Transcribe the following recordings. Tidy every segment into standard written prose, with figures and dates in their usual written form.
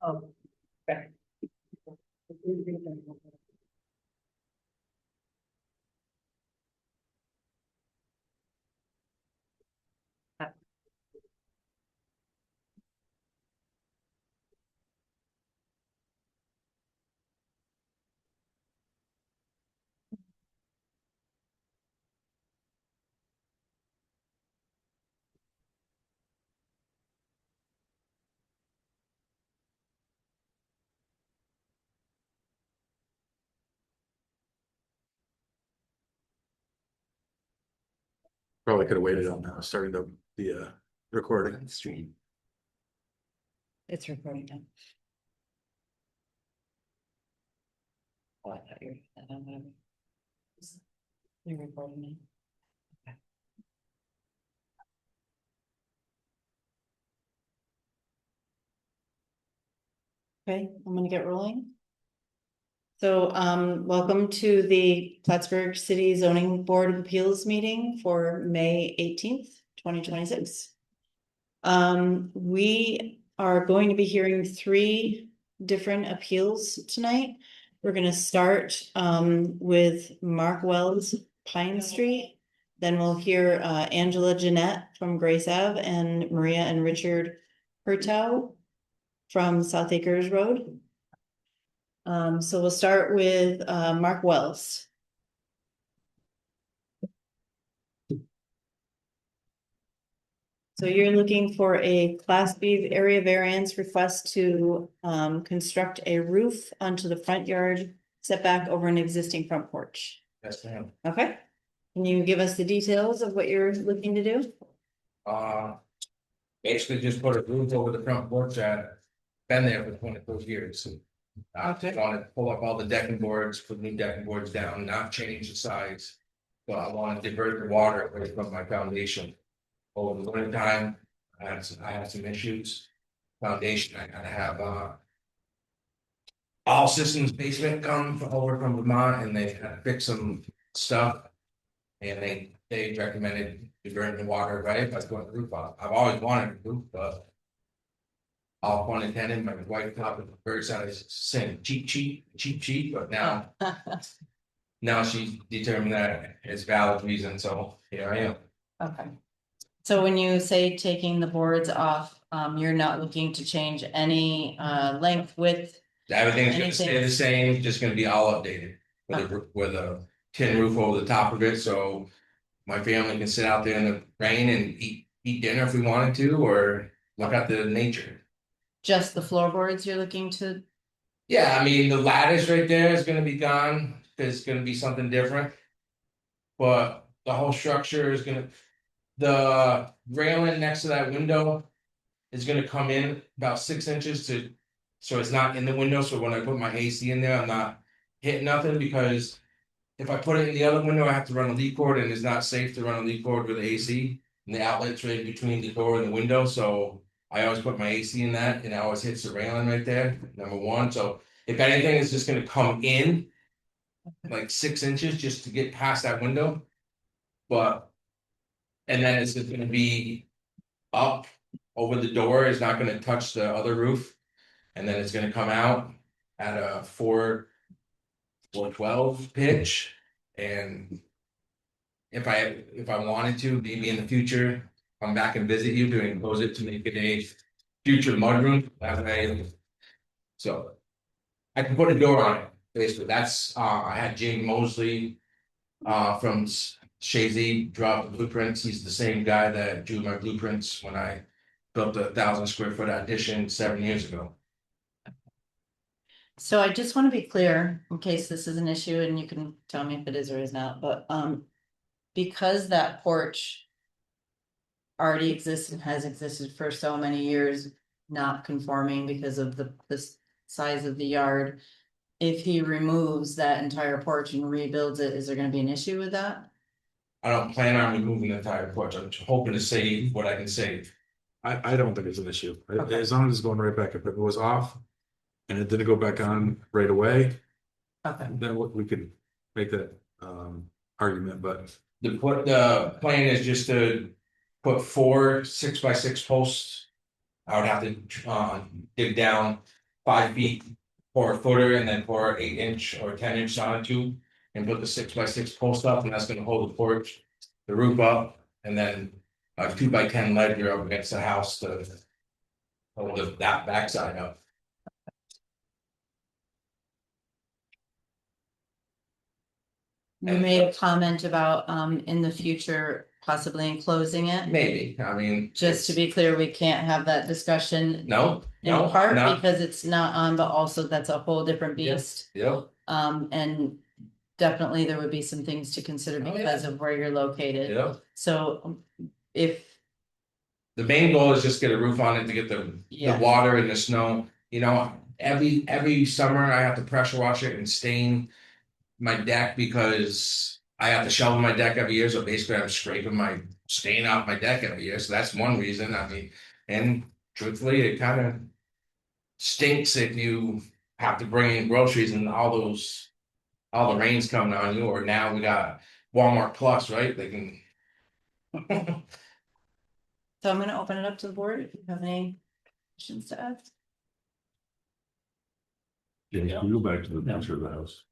Oh, okay. Probably could have waited on starting the recording. Stream. It's recording now. Oh, I thought you were, whatever. You're recording now. Okay, I'm gonna get rolling. So, welcome to the Plattsburgh City Zoning Board of Appeals meeting for May 18th, 2026. We are going to be hearing 3 different appeals tonight. We're gonna start, with Mark Wells, Pine Street. Then we'll hear, Angela Jeanette from Grace Ave and Maria and Richard Hertow from South Acres Road. So we'll start with Mark Wells. So you're looking for a Class B area variance request to construct a roof onto the front yard setback over an existing front porch. Yes, ma'am. Okay, can you give us the details of what you're looking to do? Basically just put a roof over the front porch that been there for 24 years. I just wanted to pull up all the decking boards, put new decking boards down, not change the size. But I want to divert the water away from my foundation. Over the winter time, I had some issues. Foundation, I gotta have all systems basement come over from Vermont and they had to fix some stuff. And they recommended diverting the water away by putting the roof on. I've always wanted a roof, but all fun intended, my wife thought it was very saying cheap, but now she's determined that it's valid reason, so here I am. Okay. So when you say taking the boards off, you're not looking to change any length, width? Everything's gonna stay the same, just gonna be all updated with a tin roof over the top of it, so my family can sit out there in the rain and eat dinner if we wanted to, or look at the nature. Just the floorboards you're looking to? Yeah, I mean, the lattice right there is gonna be gone, there's gonna be something different. But the whole structure is the railing next to that window is gonna come in about 6 inches so it's not in the window, so when I put my AC in there, I'm not hitting nothing, because if I put it in the other window, I have to run a lead cord, and it's not safe to run a lead cord with AC. And the outlet's right between the door and the window, so I always put my AC in that, and it always hits the railing right there, number one. So if anything, it's just gonna come in like 6 inches just to get past that window. But and then it's just gonna be up over the door, it's not gonna touch the other roof. And then it's gonna come out at a 412 pitch. And if I wanted to, maybe in the future, come back and visit you to enclose it to make it a future mudroom. That way, so I can put a door on it. Basically, that's I had Jane Mosley from Shazy draw the blueprints. He's the same guy that drew my blueprints when I built a 1,000 square foot addition 7 years ago. So I just want to be clear, in case this is an issue, and you can tell me if it is or is not, but because that porch already exists and has existed for so many years, not conforming because of the size of the yard, if he removes that entire porch and rebuilds it, is there going to be an issue with that? I don't plan on removing the entire porch. I'm hoping to save what I can save. I don't think it's an issue, Okay. as long as it's going right back. If it was off and it didn't go back on right away, Okay. then we could make that argument, but The plan is just to put 4 6x6 posts. I would have to dig down 5 feet, pour a footer and then pour 8 inch or 10 inch sonotube. And put the 6x6 post up, and that's gonna hold the porch, the roof up, and then a 2x10 ledger up against the house to. Hold that backside up. You made a comment about, in the future possibly enclosing it. Maybe, I mean. Just to be clear, we can't have that discussion No, in no, part no, because it's not on, but also that's a whole different Yeah. beast. yep, And definitely there would be some things to consider Oh, yeah. because of where you're located. yep. So if, The main goal is just get a roof on it to get the Yeah. water and the snow, you know, every summer I have to pressure wash it and stain. My deck because I have to shovel my deck every year, so basically I'm scraping my stain off my deck every year, so that's one reason, I mean, and truthfully, it kind of. Stinks if you have to bring in groceries and all the rains coming on you, or now we got Walmart Plus, right, they can. so I'm gonna open it up to the board if you have any questions to ask. Yeah, we go back to the picture of the house.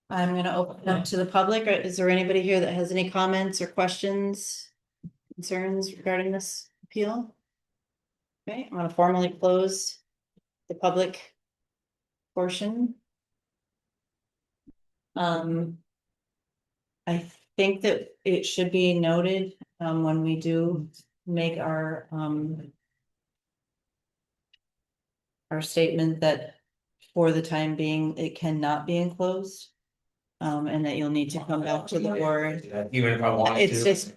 I'm gonna open it up to the public. Is there anybody here that has any comments or questions? Concerns regarding this appeal? Okay, I'm gonna formally close the public portion. I think that it should be noted, when we do make our statement that for the time being, it cannot be enclosed. And that you'll need to come back to the board. Even if I wanted to. It's just,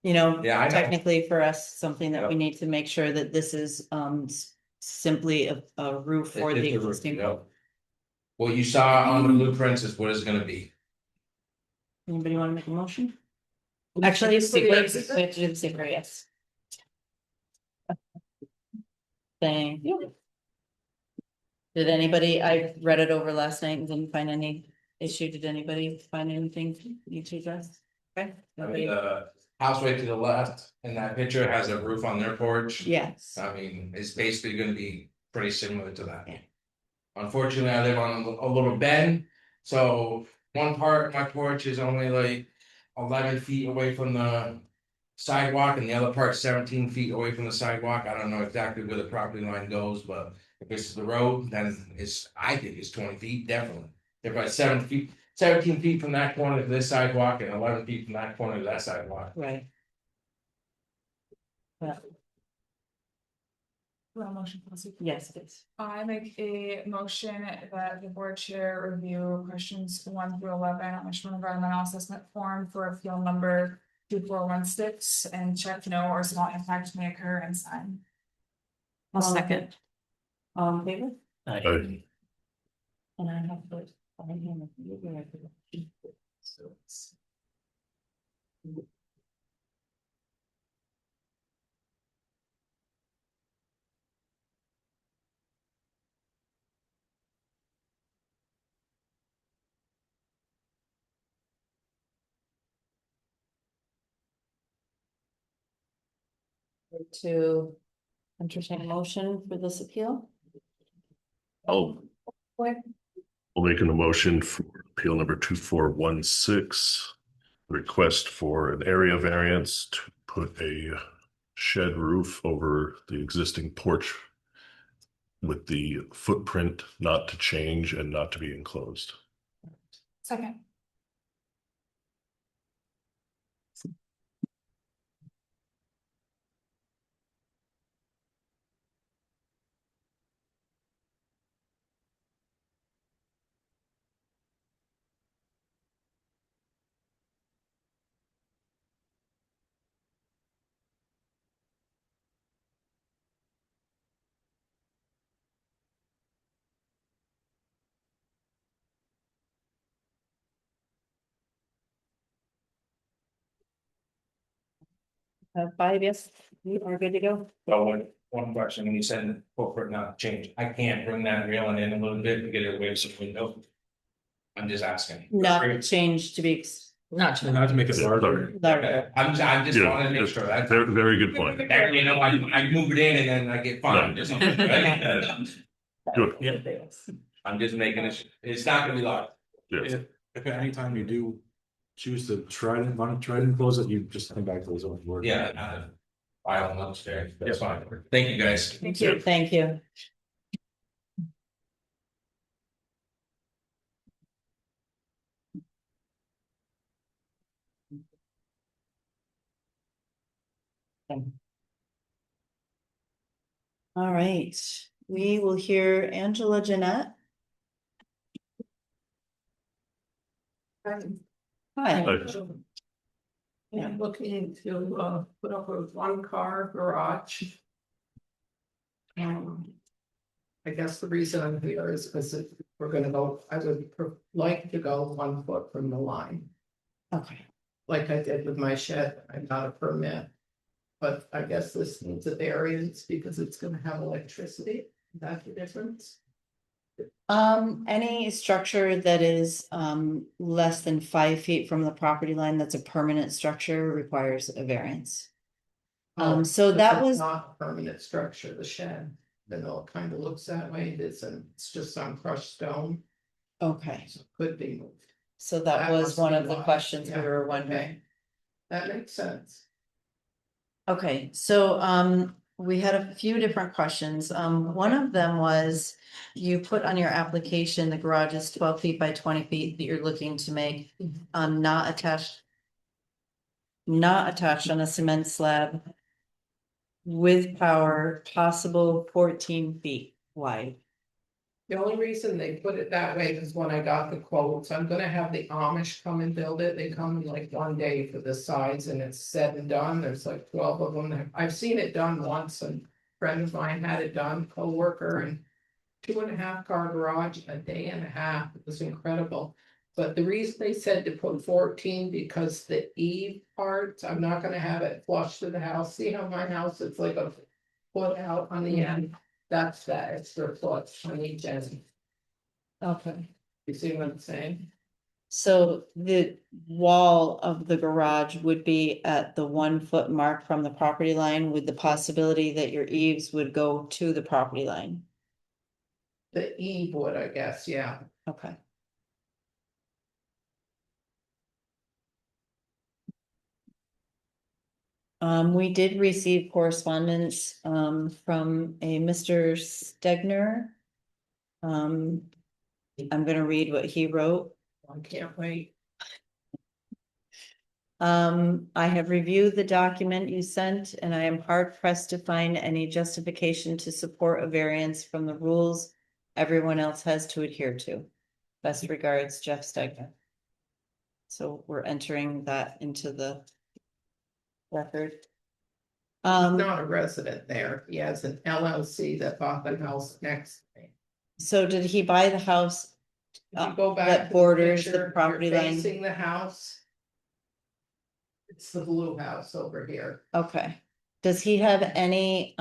you know, Yeah, I know. technically for us, something that we Yep. need to make sure that this is simply a roof for the It's a roof, existing. yep. What you saw on the blueprints is what it's gonna be. Anybody wanna make a motion? Actually, it's secret, we have to do the secret, yes. Thank you. Did anybody, I read it over last night and didn't find any issue, did anybody find anything you to address? Okay. I mean, the house right to the left in that picture has a roof on their porch. Yes, I mean, it's basically gonna be pretty similar to that. Yeah. Unfortunately, I live on a little bend, so one part of my porch is only like 11 feet away from the sidewalk, and the other part 17 feet away from the sidewalk. I don't know exactly where the property line goes, but if it's the road, then I think it's 20 feet, definitely. If it's 17 feet from that corner to this sidewalk and 11 feet from that corner to that sidewalk. right. Yeah, Well, motion policy. yes, please. I make a motion that the board chair review questions 1 through 11 on the Shimon environmental assessment form for appeal number 2416 and check no or small impact may occur and sign. I'll second. All in favor? Aye. And I have to. find him if you were to- So it's- To entertain a motion for this appeal? I'll make an emotion for appeal number 2416. Request for an area variance to put a shed roof over the existing porch with the footprint not to change and not to be enclosed. Second. Five, yes, you are good to go. So one question, when you said the corporate not change, I can't bring that railing in a little bit to get it away from the window. I'm just asking. Not change to be Not Not to make it Yeah, larger. larger. I'm just Yeah, wanting to make yeah. sure that. Very, very good point. That, you know, I move it in and then I get fined or something, right? Good. I'm just making it, it's not gonna be large. Yes. If at any time you do choose to want to try to close it, you just come back to the zoning board. Yeah, I don't understand, that's fine. Thank you, guys. Thank you. Thank you. All right, we will hear Angela Jeanette. Hi. Yeah, I'm looking to put up a one-car garage. I guess the reason I'm here is because if we're gonna go, I would like to go 1 foot from the line. Okay, Like I did with my shed, I got a permit. But I guess this needs a variance because it's gonna have electricity, that's the difference. any structure that is less than 5 feet from the property line, that's a permanent structure, requires a variance. So But that that's was, not a permanent structure, the shed, even though it kind of looks that way, it isn't, it's just on crushed stone, okay, so it could be moved. so that That was must one be of the why. questions we Yeah, were wondering. okay. That makes sense. Okay, so we had a few different questions. One of them was. You put on your application, the garage is 12 feet by 20 feet that you're looking to make, not attached. Not attached on a cement slab. With power, possible 14 feet wide. The only reason they put it that way is when I got the quotes, I'm gonna have the Amish come and build it, they come in like 1 day for the sides and it's said and done, there's like 12 of them. I've seen it done once and a friend of mine had it done, co-worker, and 2.5 car garage, a day and a half, it was incredible. But the reason they said to put 14 because the eve part, I'm not gonna have it flush to the house, see how my house, it's like a foot out on the end. That's that extra foot on each end. Okay. You see what I'm saying? So the wall of the garage would be at the 1 foot mark from the property line with the possibility that your eaves would go to the property line. The eve would, I guess, yeah. Okay. We did receive correspondence, from a Mr. Stegner. I'm gonna read what he wrote. I can't wait. I have reviewed the document you sent and I am hard pressed to find any justification to support a variance from the rules everyone else has to adhere to. Best regards, Jeff Stegner. So we're entering that into the record. Not a resident there, he has an LLC that bought the house next to me. So did he buy the house? If you go back That to the borders the picture, you're property line? facing the house. It's the blue house over here. Okay. Does he have any,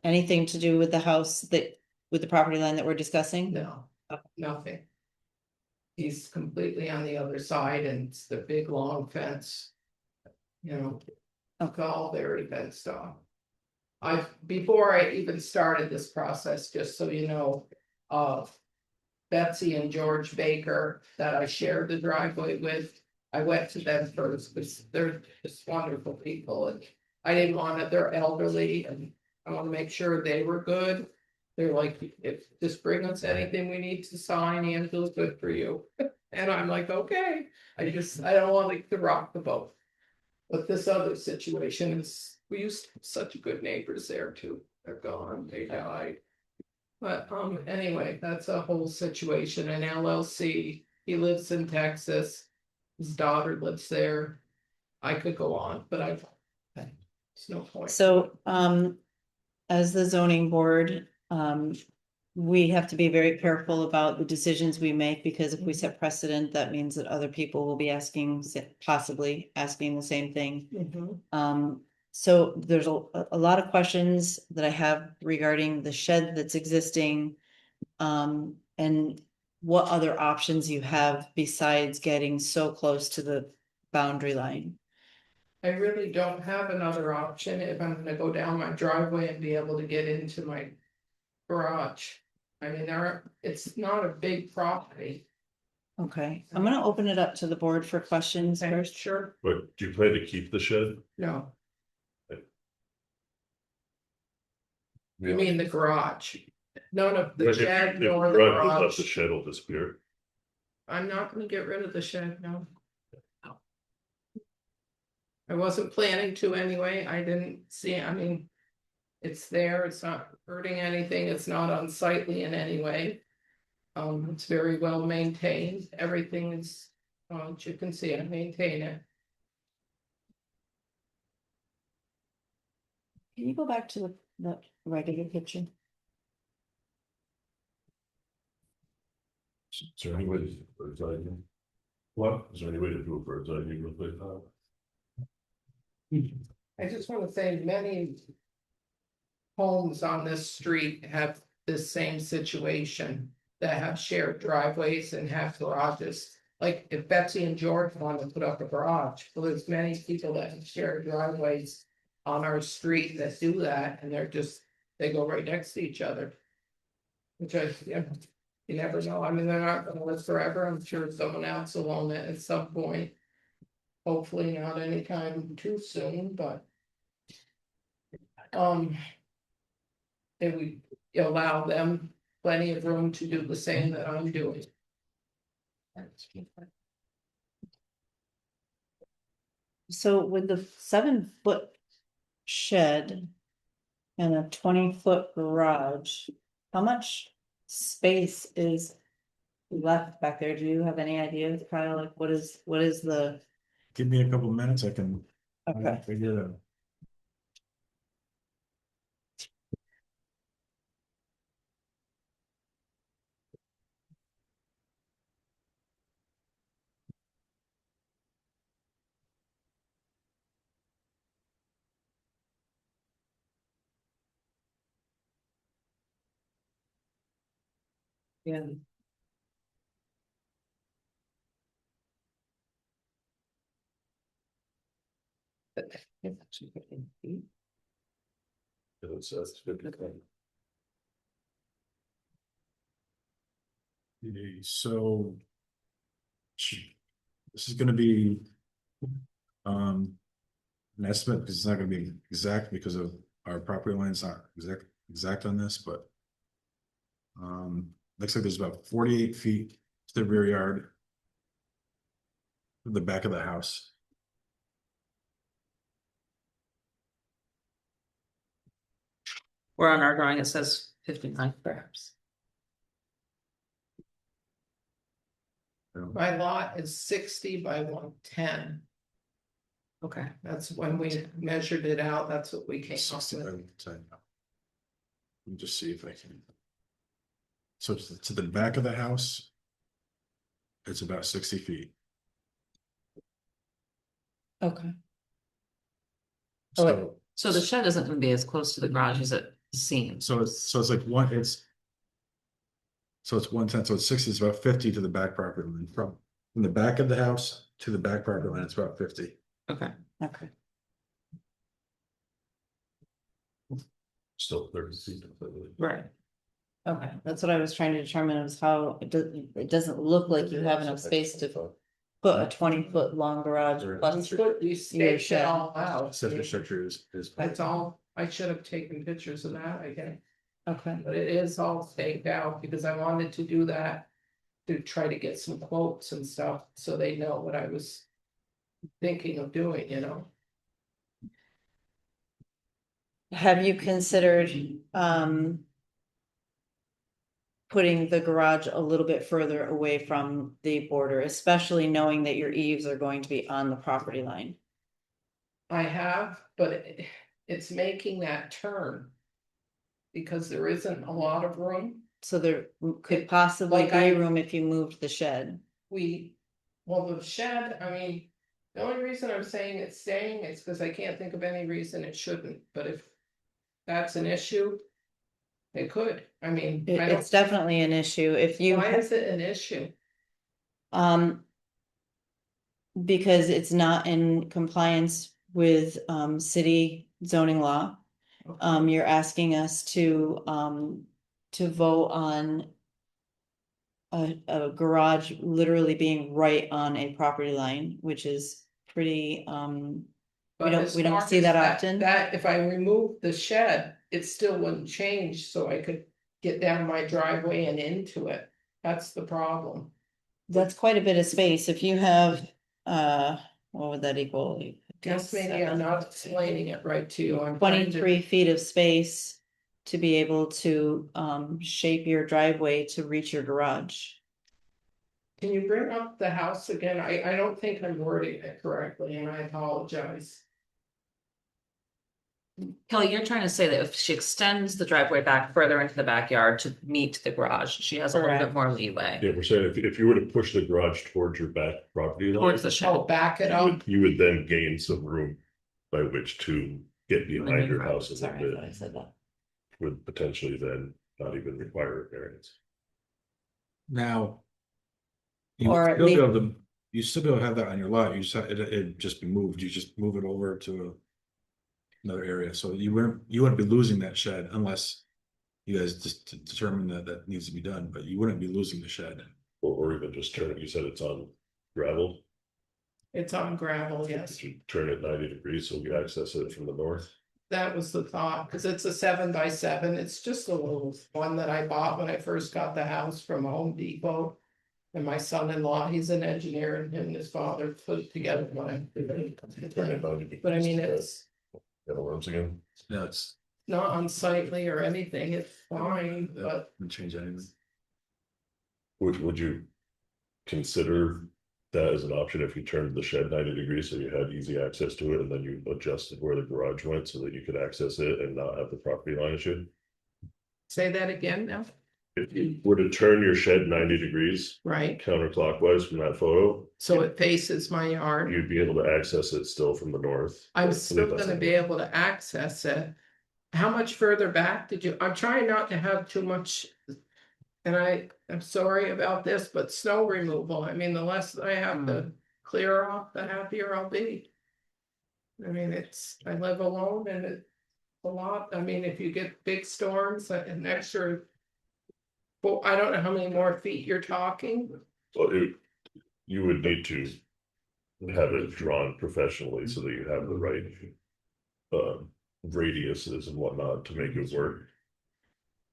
anything to do with the house that, with the property line that we're discussing? No, nothing. He's completely on the other side and it's the big long fence. You know, it's all very fenced off. Before I even started this process, just so you know, Betsy and George Baker that I shared the driveway with, I went to them first, because they're just wonderful people and I didn't want it, they're elderly and I want to make sure they were good. They're like, if just bring us anything we need to sign, Angela's good for you. And I'm like, okay, I don't want to rock the boat. But this other situation is, we used to have such good neighbors there too, they're gone, they died. But anyway, that's a whole situation, an LLC, he lives in Texas. His daughter lives there. I could go on, but there's no point. So, as the zoning board, we have to be very careful about the decisions we make, because if we set precedent, that means that other people will be possibly asking the same thing. Mhm. So there's a lot of questions that I have regarding the shed that's existing. And what other options you have besides getting so close to the boundary line. I really don't have another option if I'm gonna go down my driveway and be able to get into my garage. I mean, it's not a big property. Okay, I'm gonna open it up to the board for questions Okay, first. sure, But do you plan to keep the shed? no. You mean the garage? None of the If shed the nor the garage is left, garage. the shed will disappear. I'm not gonna get rid of the shed, no. I wasn't planning to anyway, I didn't see, I mean. It's there, it's not hurting anything, it's not unsightly in any way. It's very well maintained, everything is, as you can see, I maintain it. Can you go back to the regular picture? Is there any way to do a bird's eye view? What? Is there any way to do a bird's eye view real quick? I just wanna say many. Homes on this street have this same situation, that have shared driveways and have garages. Like if Betsy and George want to put up a garage, well, there's many people that have shared driveways. On our street that do that, and they go right next to each other. Which you never know, I mean, they're not gonna live forever, I'm sure someone else will own it at some point. Hopefully not anytime too soon, but. It would allow them plenty of room to do the same that I'm doing. So with the 7-foot shed. And a 20-foot garage, how much space is left back there? Do you have any idea, Kyle, like what is the? Give me a couple minutes, I can. Okay. Figure it out. Yeah. It's actually 15 feet. It's 50. So. This is gonna be. An estimate, because it's not gonna be exact because of our property lines aren't exact on this, but. Looks like there's about 48 feet to the rear yard. The back of the house. Where on our drawing it says 59 perhaps. My lot is 60 by 110. Okay. That's when we measured it out, that's what we came up 60 by with. 10. Let me just see if I can. So to the back of the house. It's about 60 feet. Okay. So, So the shed isn't gonna be as close to the garage as it seems. so it's like one, it's. So it's 110, so it's 60, it's about 50 to the back property line, from the back of the house to the back property line, it's about 50. Okay. Okay. Still 30 feet. completely. Right. Okay, that's what I was trying to determine is how it doesn't look like you have enough space to put a 20-foot long garage plus. You staked shed. it all out. Accessory structure is. That's all, I should have taken pictures of that, I guess. Okay, But it is all staked out because I wanted to do that. To try to get some quotes and stuff, so they know what I was. Thinking of doing, you know, have you considered putting the garage a little bit further away from the border, especially knowing that your eaves are going to be on the property line? I have, but it's making that turn. Because there isn't a lot of room, So there could possibly Like be room if you moved the shed. well, the shed, I mean. The only reason I'm saying it's staying is because I can't think of any reason it shouldn't, but if. That's an issue. It could, I mean, I It's don't, definitely an issue if you. why is it an issue? Um. Because it's not in compliance with city zoning law. You're asking us to vote on. A garage literally being right on a property line, which is pretty But don't- as we don't long see as that often. That, if I remove the shed, it still wouldn't change, so I could get down my driveway and into it. That's the problem. That's quite a bit of space. If you have, what would that equal? Guess maybe I'm not explaining it right to you. I'm trying to- 23 feet of space to be able to shape your driveway to reach your garage. Can you bring up the house again? I don't think I'm wording it correctly and I apologize. Kelly, you're trying to say that if she extends the driveway back further into the backyard to meet the garage, she has a little bit Correct. more leeway Yeah, we're saying if you were to push the garage towards your back property line, towards the shed. Oh, back it you up. would then gain some room by which to get behind your house a Sorry, I little thought I bit, said that. would potentially then not even require a variance. Now. You Or would at still be least- able to, you still be able to have that on your lot, you just, it'd just be moved, you just move it over to. Another area, so you wouldn't be losing that shed unless. You guys just determine that that needs to be done, but you wouldn't be losing the shed. Or even just turn it, you said it's on gravel, It's on gravel, yes. if you turn it 90 degrees, so you access it from the north. That was the thought, because it's a 7x7. It's just a little one that I bought when I first got the house from Home Depot. And my son-in-law, he's an engineer, and him and his father put it together when I. Turn it 90 degrees. But I mean, it's Got worms again. No, it's, not unsightly or anything, it's fine, but wouldn't change anything. Would you consider that as an option if you turned the shed 90 degrees so you had easy access to it and then you adjusted where the garage went so that you could access it and not have the property line issue? say that again now, If you were to turn your shed 90 degrees right? counterclockwise from that photo, So it faces my yard. you'd be able to access it still from the north. I'm But still it gonna doesn't. be able to access it. How much further back did you, I'm trying not to have too much. And I'm sorry about this, but snow removal, I mean, the less I have to clear off, the happier I'll be. I mean, I live alone and it's a lot, I mean, if you get big storms, an extra. Well, I don't know how many more feet you're talking, Well, you would need to have it drawn professionally so that you have the right radiuses and whatnot to make it work.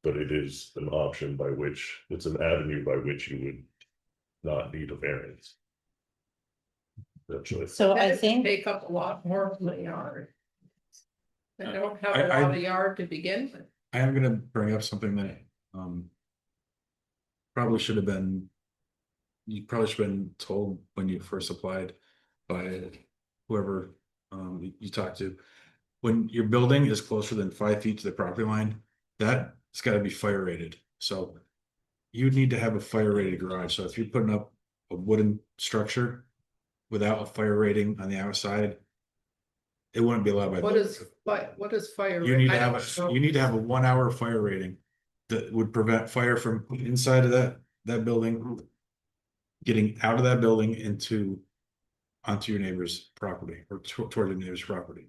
But it is an option by which, it's an avenue by which you would not need a variance. Actually, So I that think, take up a lot more of my yard. I don't have a I- lot of yard to begin with. I am gonna bring up something that, probably should have been. You probably should have been told when you first applied by whoever, you talked to. When your building is closer than 5 feet to the property line, that's gotta be fire rated, so. You need to have a fire rated garage, so if you're putting up a wooden structure. Without a fire rating on the outside. It wouldn't be allowed by. What is fire? You need to I have don't know. you need to have a 1 hour fire rating. That would prevent fire from inside of that building. Getting out of that building onto your neighbor's property or toward your neighbor's property.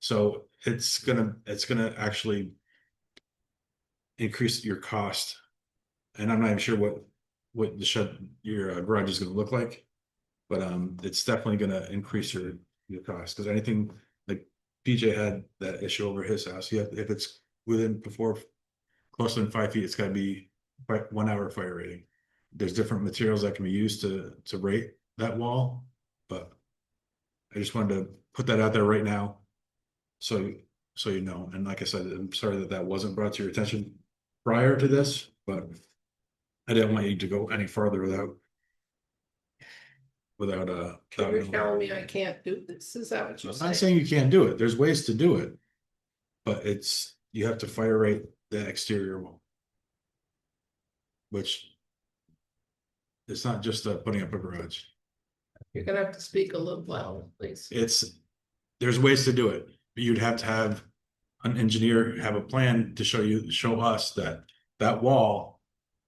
So it's gonna actually. Increase your cost. And I'm not even sure what the shed, your garage is gonna look like. But it's definitely gonna increase your cost, because anything like PJ had that issue over his house, if it's before. Closer than 5 feet, it's gotta be 1 hour fire rating. There's different materials that can be used to rate that wall, but. I just wanted to put that out there right now. So you know, and like I said, I'm sorry that wasn't brought to your attention prior to this, but. I didn't want you to go any further without. You're telling me I can't do this, is that what you're I'm not saying? saying you can't do it, there's ways to do it. But you have to fire rate the exterior wall. Which. It's not just putting up a garage, You're gonna have to speak a little louder, please. there's ways to do it, but you'd have to have. an engineer have a plan to show us that that wall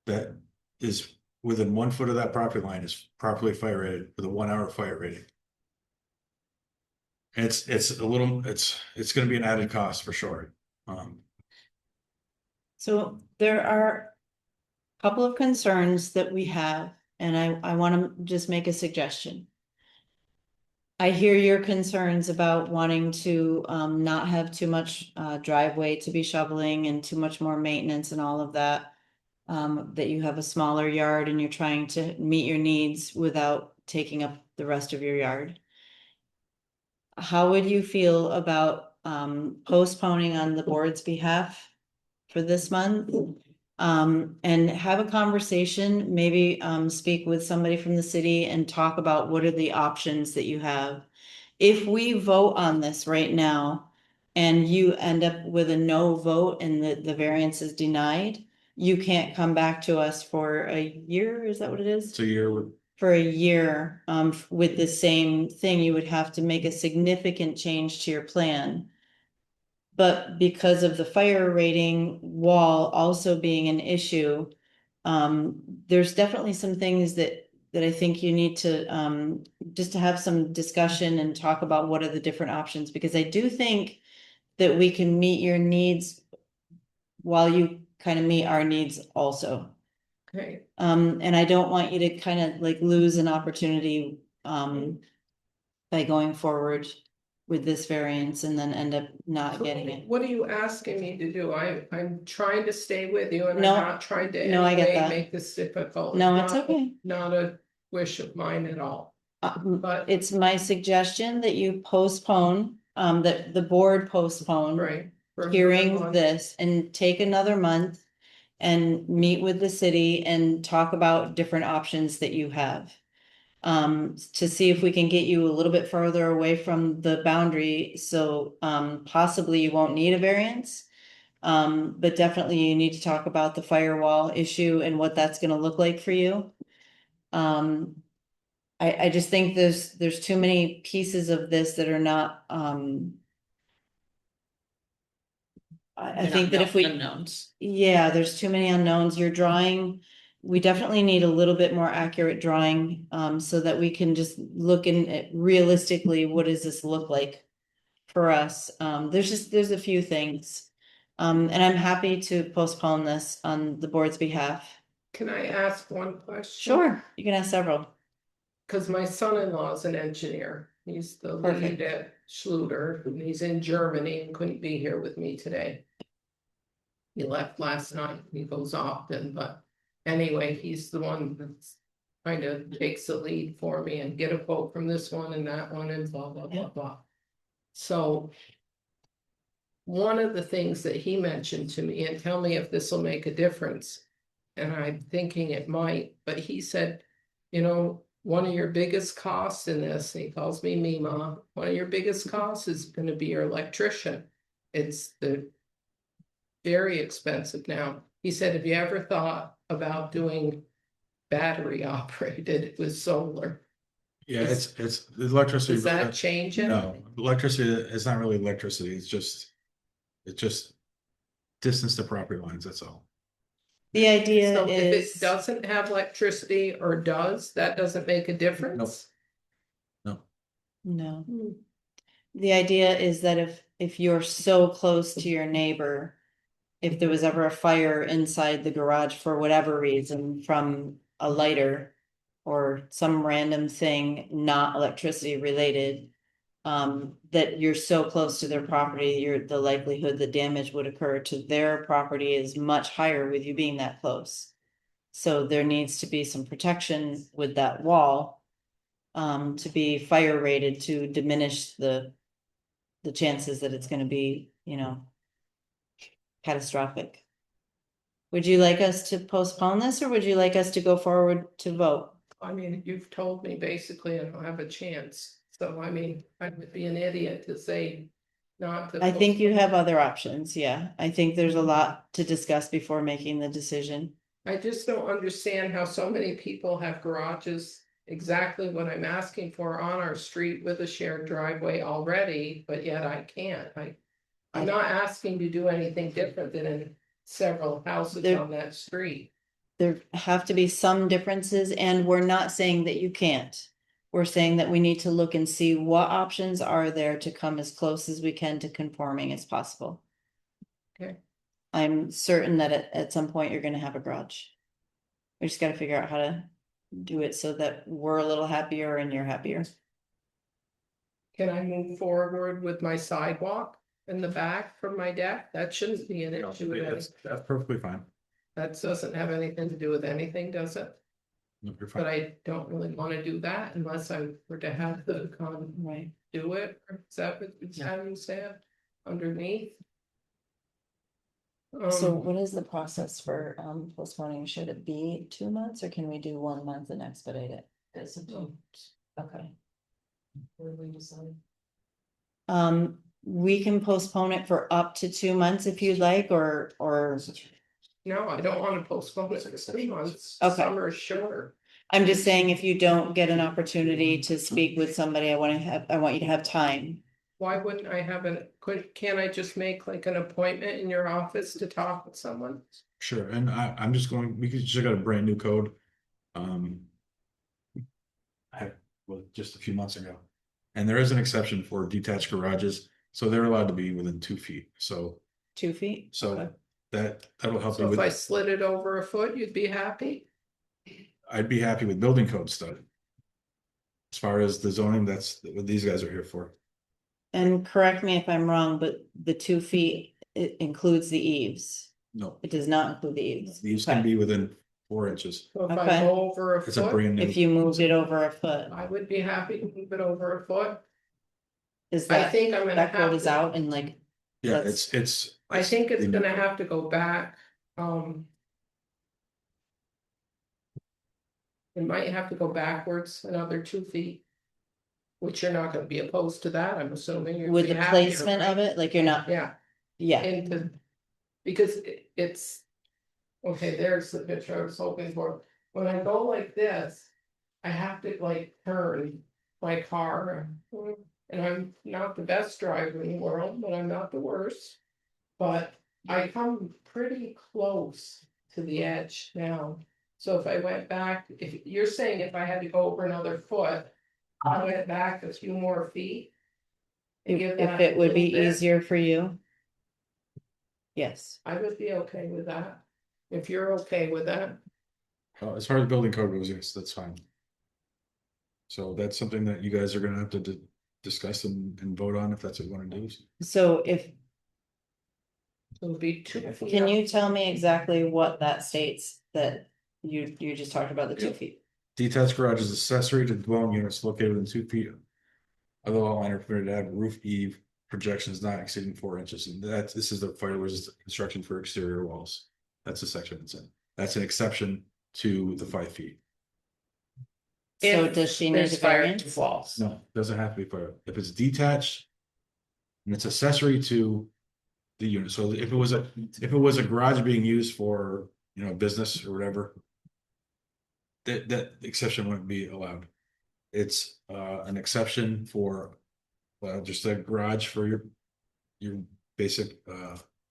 that is within 1 foot of that property line is properly fire rated with a 1 hour fire rating. And it's a little, it's gonna be an added cost for sure. So there are a couple of concerns that we have, and I want to just make a suggestion. I hear your concerns about wanting to not have too much driveway to be shoveling and too much more maintenance and all of that. That you have a smaller yard and you're trying to meet your needs without taking up the rest of your yard. How would you feel about postponing on the board's behalf for this month? And have a conversation, maybe speak with somebody from the city and talk about what are the options that you have. If we vote on this right now and you end up with a no vote and the variance is denied, you can't come back to us for a year, is that what it is? So you're, For a year, with the same thing, you would have to make a significant change to your plan. But because of the fire rating wall also being an issue, there's definitely some things that I think you need to, just to have some discussion and talk about what are the different options, because I do think that we can meet your needs while you kind of meet our needs also. Okay, And I don't want you to kind of like lose an opportunity, by going forward with this variance and then end up not getting it. what are you asking me to do? I'm trying to stay with you and I'm No, not trying to no, I get anyway that. make this difficult. No, it's not- okay. Not a wish of mine at all. But- It's my suggestion that you postpone, that the board postpone. Right. for another Hearing month. this and take another month. And meet with the city and talk about different options that you have. To see if we can get you a little bit further away from the boundary, so possibly you won't need a variance. But definitely you need to talk about the firewall issue and what that's gonna look like for you. I just think there's too many pieces of this that are not, I think that if we. Unknowns. Yeah, there's too many unknowns. Your drawing, we definitely need a little bit more accurate drawing, so that we can just look in at realistically, what does this look like for us? There's a few things. And I'm happy to postpone this on the board's behalf. Can I ask one question? Sure, you can ask several. Cause my son-in-law is an engineer. He's the lead Perfect. at Schluter, and he's in Germany and couldn't be here with me today. He left last night. He goes often, but anyway, he's the one that's kind of takes the lead for me and get a quote from this one and that one and blah, blah, blah, Yeah. blah. So one of the things that he mentioned to me, and tell me if this will make a difference, and I'm thinking it might, but he said, you know, one of your biggest costs in this, and he calls me Mima, one of your biggest costs is gonna be your electrician. It's the very expensive now. He said, have you ever thought about doing battery operated with solar? yeah, it's the electricity. Does that change it? No, electricity is not really electricity, it's just distance to property lines, that's all. The idea So if is. it doesn't have electricity or does, that doesn't make a difference? No. No. Hmm. The idea is that if you're so close to your neighbor, if there was ever a fire inside the garage for whatever reason, from a lighter or some random thing not electricity related, that you're so close to their property, the likelihood that damage would occur to their property is much higher with you being that close. So there needs to be some protection with that wall, to be fire rated to diminish the chances that it's gonna be, catastrophic. Would you like us to postpone this, or would you like us to go forward to vote? I mean, you've told me basically I don't have a chance, so I mean, I would be an idiot to say not to. I think you postpone. have other options, yeah. I think there's a lot to discuss before making the decision. I just don't understand how so many people have garages exactly what I'm asking for on our street with a shared driveway already, but yet I can't. I'm not asking to do anything different than in several houses There- on that street. There have to be some differences, and we're not saying that you can't. We're saying that we need to look and see what options are there to come as close as we can to conforming as possible. Okay. I'm certain that at some point you're gonna have a garage. We just gotta figure out how to do it so that we're a little happier and you're happier. Can I move forward with my sidewalk in the back from my deck? That shouldn't be an issue with That's it. that's perfectly fine. That doesn't have anything to do with anything, does it? No, you're But fine. I don't really wanna do that unless I were to have the Right. do it, or is that what it's having said underneath? So Um, what is the process for postponing? Should it be 2 months or can we do 1 month and expedite it? It's Okay. What did we decide? We can postpone it for up to 2 months if you'd like, or no, I don't wanna postpone it for 3 months. Okay. Summer is shorter. I'm just saying, if you don't get an opportunity to speak with somebody, I want you to have time. Why wouldn't I have can't I just make like an appointment in your office to talk with someone? Sure, and I'm just going, we just got a brand new code. Well, just a few months ago. And there is an exception for detached garages, so they're allowed to be within 2 feet, so, 2 feet? so that'll help you So if I with, slid it over a foot, you'd be happy? I'd be happy with building code stuff. As far as the zoning, that's what these guys are here for. And correct me if I'm wrong, but the 2 feet, it includes the eaves. No, It does not include the eaves. these can Okay. be within 4 inches. So if I Okay. go over a It's a foot, brand If new, you moved it over a foot, I would be happy to move it over a foot. is I that, think I'm gonna that code have is to, out and like, yeah, that's- it's. I think it's the new gonna code. have to go back, it might have to go backwards another 2 feet. Which you're not gonna be opposed to that, I'm assuming. you'd with be the happier, placement of right? it, like you're not, Yeah, yeah, into, because it's. Okay, there's the picture I was hoping for, when I go like this, I have to like turn my car. And I'm not the best driver in the world, but I'm not the worst. But I come pretty close to the edge now. So if I went back, if you're saying if I had to go over another foot, I went back a few more feet. and give if that it would be little bit, easier for you. Yes, I would be okay with that. If you're okay with that, As far as building code goes, yes, that's fine. So that's something that you guys are gonna have to discuss and vote on if that's what you wanna do. so if, it'll be 2 feet. can up. you tell me exactly what that states that you just talked about the 2 feet? Detached garage is accessory to dwelling units located within 2 feet. Of the lot line are permitted to have roof eave projections not exceeding 4 inches, and this is the fire resistant construction for exterior walls. That's the section it's in. That's an exception to the 5 feet. So If does she need a There's fire variance? walls. No, doesn't have to be fire. If it's detached. And it's accessory to the unit, so if it was a garage being used for, business or whatever. That exception wouldn't be allowed. It's an exception for. Just a garage for your basic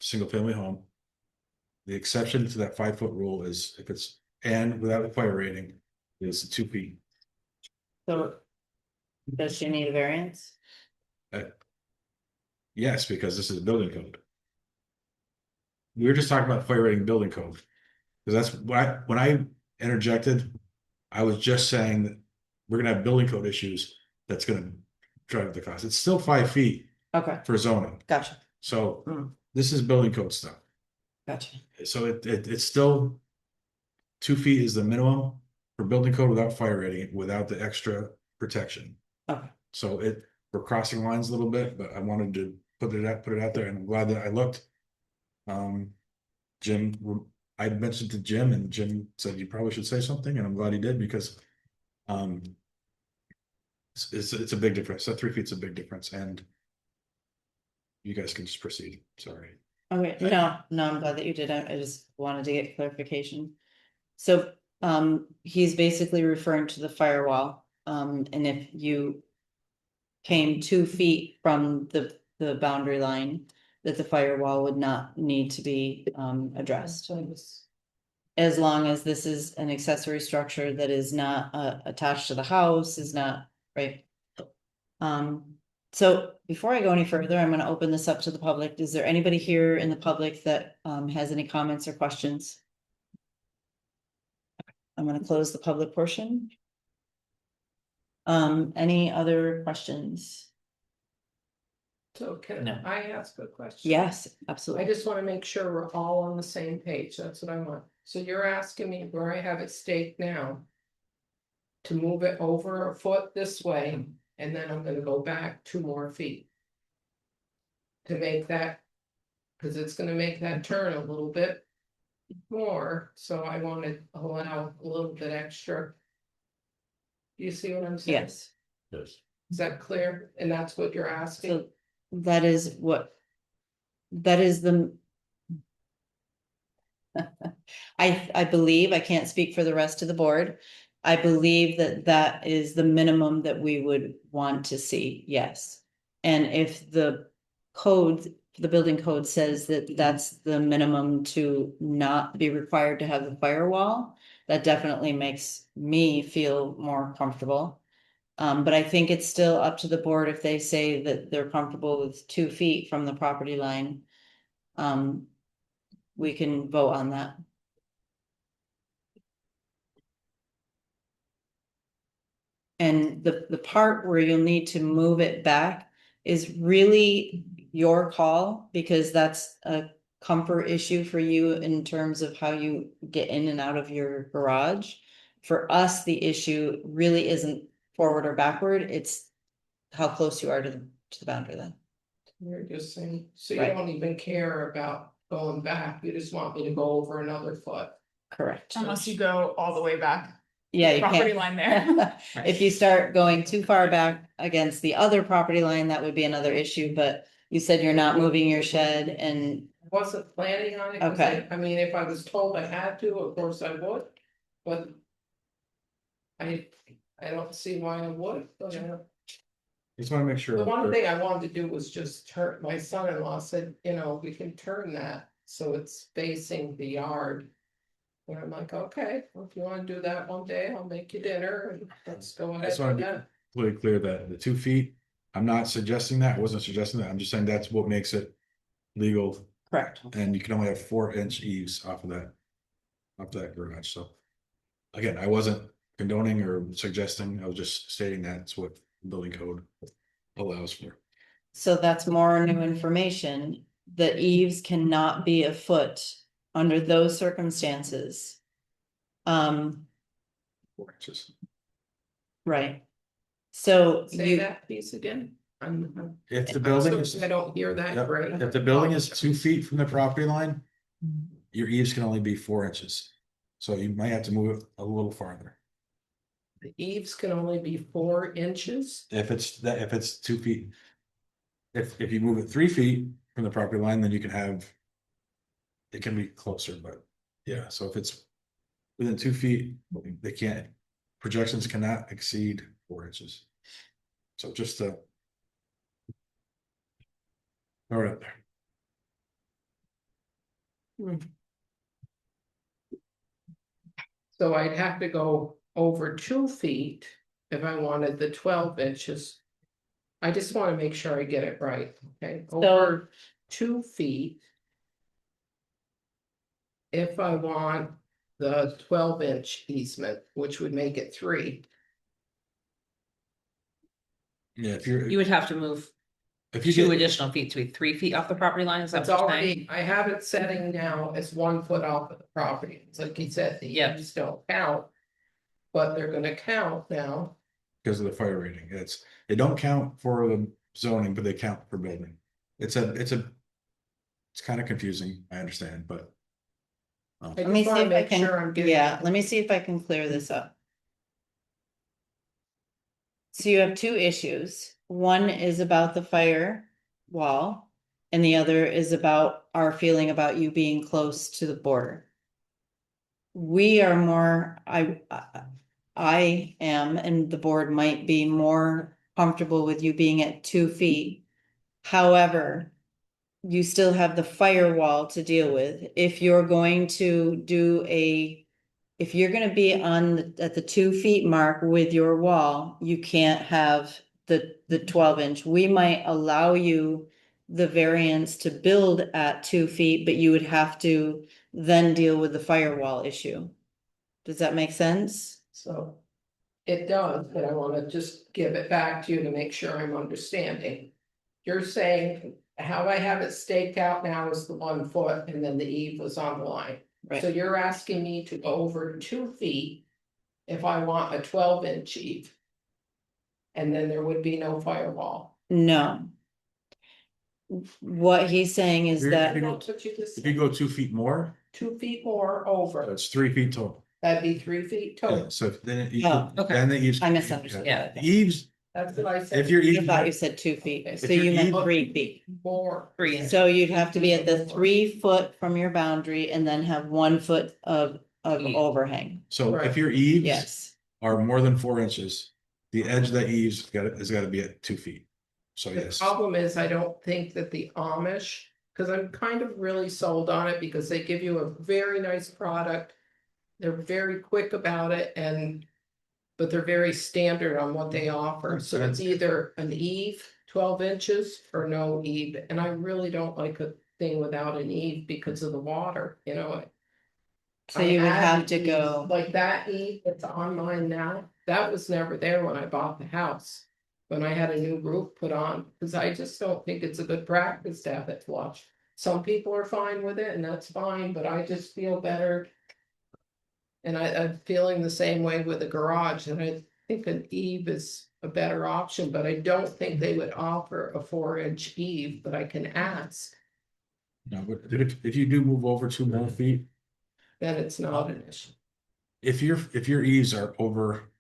single family home. The exception to that 5 foot rule is if it's, and without a fire rating, is 2 feet. So does she need a variance? Yes, because this is a building code. We were just talking about fire rating building code. Because that's when I interjected, I was just saying that we're gonna have building code issues that's gonna drive the cost. It's still 5 feet Okay, for zoning, gotcha, so Mm. this is building code stuff. gotcha. So it's still 2 feet is the minimum for building code without fire rating, without the extra protection. Okay. So we're crossing lines a little bit, but I wanted to put it out there, and I'm glad that I looked. Jim, I mentioned to Jim, and Jim said you probably should say something, and I'm glad he did because. It's a big difference. That 3 feet's a big difference, and. You guys can just proceed. Sorry. Okay, no, I'm glad that you did. I just wanted to get clarification. So, he's basically referring to the firewall, and if you. Came 2 feet from the boundary line, that the firewall would not need to be addressed. As long as this is an accessory structure that is not attached to the house, is not, right? So before I go any further, I'm gonna open this up to the public. Is there anybody here in the public that has any comments or questions? I'm gonna close the public portion. Any other questions? So can No. I ask a question? Yes, I absolutely. just wanna make sure we're all on the same page, that's what I want. So you're asking me where I have it staked now. To move it over a foot this way, and then I'm gonna go back 2 more feet. To make that. Cause it's gonna make that turn a little bit. More, so I wanna allow a little bit extra. Do you see what I'm saying? Yes, Yes. Is that clear? And that's what you're asking? so that is what. That is the. I believe, I can't speak for the rest of the board. I believe that that is the minimum that we would want to see, yes. And if the code, the building code says that that's the minimum to not be required to have the firewall, that definitely makes me feel more comfortable. But I think it's still up to the board if they say that they're comfortable with 2 feet from the property line. We can vote on that. And the part where you'll need to move it back is really your call, because that's a comfort issue for you in terms of how you get in and out of your garage. For us, the issue really isn't forward or backward, it's how close you are to the boundary line. You're just saying, so you Right. don't even care about going back, you just want me to go over another foot. Correct. Unless you go all the way back. Yeah, you Property can't. line there. If you start going too far back against the other property line, that would be another issue, but you said you're not moving your shed and, I wasn't planning on it, 'cause Okay. I mean, if I was told I had to, of course I would, but. I don't see why I would, but Just wanna make sure. the one thing I wanted to do was just turn, my son-in-law said, we can turn that, so it's facing the yard. And I'm like, okay, well, if you wanna do that one day, I'll make you dinner and let's go I ahead just wanna with be that. completely clear that the 2 feet, I'm not suggesting that, I wasn't suggesting that, I'm just saying that's what makes it legal. correct. And you can only have 4-inch eaves off of that. Off that garage, so. Again, I wasn't condoning or suggesting, I was just stating that's what the building code allows for. So that's more new information. The eaves cannot be a foot under those circumstances. 4 inches. Right. So Say you, that piece again. I'm If the building is, I don't hear that yep, great. if the building is 2 feet from the property line, your eaves can only be 4 inches. So you might have to move it a little farther. The eaves can only be 4 inches. If it's 2 feet. If you move it 3 feet from the property line, then you can have. It can be closer, but yeah, so if it's within 2 feet, they can't, projections cannot exceed 4 inches. So just to. Throw it up there. So I'd have to go over 2 feet if I wanted the 12 inches. I just wanna make sure I get it right, okay? Over 2 feet. If I want the 12-inch easement, which would make it 3. Yeah, You would have to move if you 2 get, additional feet to be 3 feet off the property line, is that It's what you're saying? already, I have it setting now as 1 foot off of the property, it's like he said, the Yep. eaves don't count. But they're gonna count now. because of the fire rating, they don't count for the zoning, but they count for building. It's kind of confusing, I understand, but. I let me just see wanna if I make sure I'm can, getting. yeah, let me see if I can clear this up. So you have 2 issues. One is about the fire wall. And the other is about our feeling about you being close to the border. We are more, I am, and the board might be more comfortable with you being at 2 feet. However, you still have the firewall to deal with. If you're going to do if you're gonna be at the 2 feet mark with your wall, you can't have the 12 inch. We might allow you the variance to build at 2 feet, but you would have to then deal with the firewall issue. Does that make sense? So it does, but I wanna just give it back to you to make sure I'm understanding. You're saying how I have it staked out now is the 1 foot and then the eave was on the line. So Right, you're asking me to go over 2 feet if I want a 12-inch eave. And then there would be no firewall. no. What he's saying is that, That's what you just If you said, go 2 feet more, 2 feet more over, it's 3 feet total. that'd be 3 feet Yeah, total. so then you, Oh, okay. then the eaves. I misunderstood. Yeah. The Eaves, That's what I said. if your I eaves. thought you said 2 feet, If so your you meant eve- 3 feet. More. 3 inches. So you'd have to be at the 3 foot from your boundary and then have 1 foot of Eve. overhang. So if Right. your eaves Yes, are more than 4 inches, the edge of the eaves has gotta be at 2 feet. So The yes, problem is, I don't think that the Amish, because I'm kind of really sold on it because they give you a very nice product. They're very quick about it but they're very standard on what they offer. So it's either an eave, 12 inches, or no eave. And I really don't like a thing without an eave because of the water, you know. so I you would had have to eaves, go, like that eave that's on mine now, that was never there when I bought the house. When I had a new roof put on, because I just don't think it's a good practice to have it flush. Some people are fine with it and that's fine, but I just feel better. And I'm feeling the same way with the garage, and I think an eave is a better option, but I don't think they would offer a 4-inch eave, but I can ask. no, but if you do move over 2 more feet, Then it's not an issue. if your eaves are over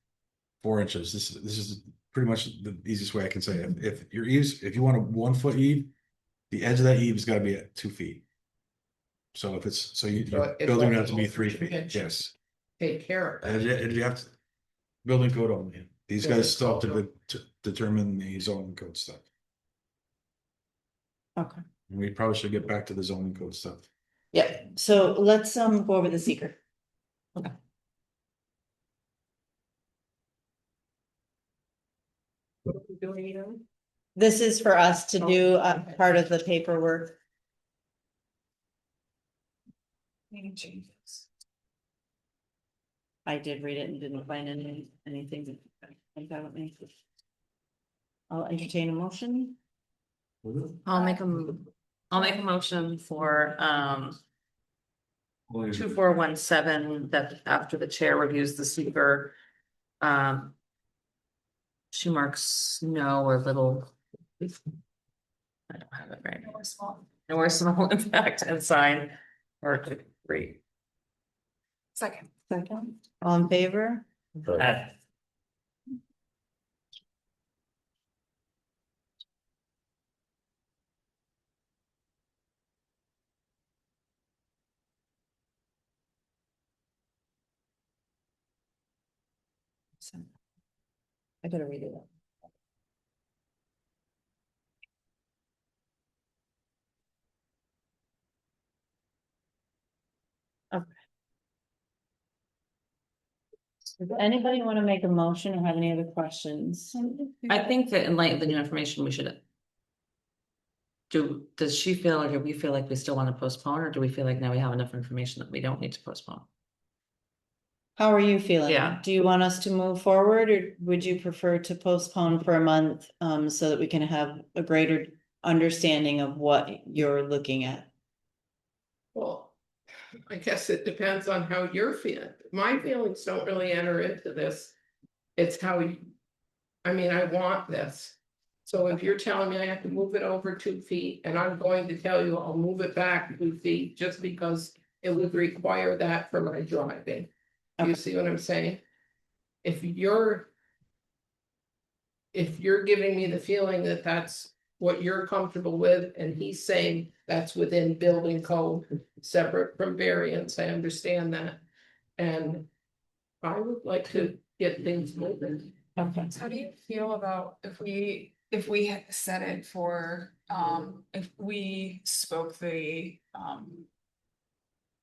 4 inches, this is pretty much the easiest way I can say it. If your eaves, if you want a 1 foot eave, the edge of that eave has gotta be at 2 feet. So if it's, So you're it's building only out to be over 3 2 feet, inches. yes. Take care of And that. you have to, building code only, these Building guys still have code. to determine the zoning code stuff. okay, And we probably should get back to the zoning code stuff. yeah, so let's go over the seeker. What are we doing, Ian? This is for us to do part of the paperwork. Any changes? I did read it and didn't find anything that jumped out at me. I'll entertain a motion. I'll make a motion for 2417 that after the chair reviews the seeker. She marks no or little. I don't have it right. Or small. No or small impact and sign or degree. Second. Second. All in favor? I gotta read it. Okay. Does anybody want to make a motion or have any other questions? I think that in light of the new information, we should. Does she feel or do we feel like we still want to postpone, or do we feel like now we have enough information that we don't need to postpone? How are you feeling? Yeah. Do you want us to move forward or would you prefer to postpone for a month, so that we can have a greater understanding of what you're looking at? Well, I guess it depends on how you're feeling. My feelings don't really enter into this. It's how you, I mean, I want this. So if you're telling me I have to move it over 2 feet and I'm going to tell you I'll move it back 2 feet just because it would require that for my driving. Do you see what I'm saying? If you're giving me the feeling that that's what you're comfortable with, and he's saying that's within building code, separate from variance, I understand that. And I would like to get things moving. Okay. How do you feel about if if we set it for, if we spoke the,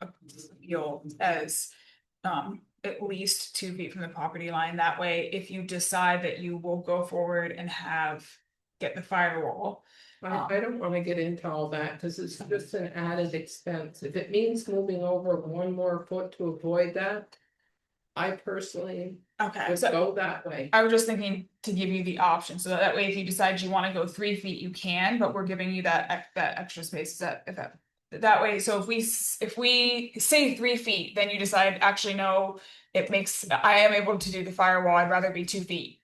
appeal as, at least 2 feet from the property line, that way, if you decide that you will go forward and get the firewall. I don't wanna get into all that, cause it's just an added expense, if it means moving over 1 more foot to avoid that. I personally Okay, would so go that way. I was just thinking to give you the option, so that way if you decide you wanna go 3 feet, you can, but we're giving you that extra space, that way, so if we say 3 feet, then you decide, actually, no, I am able to do the firewall, I'd rather be 2 feet.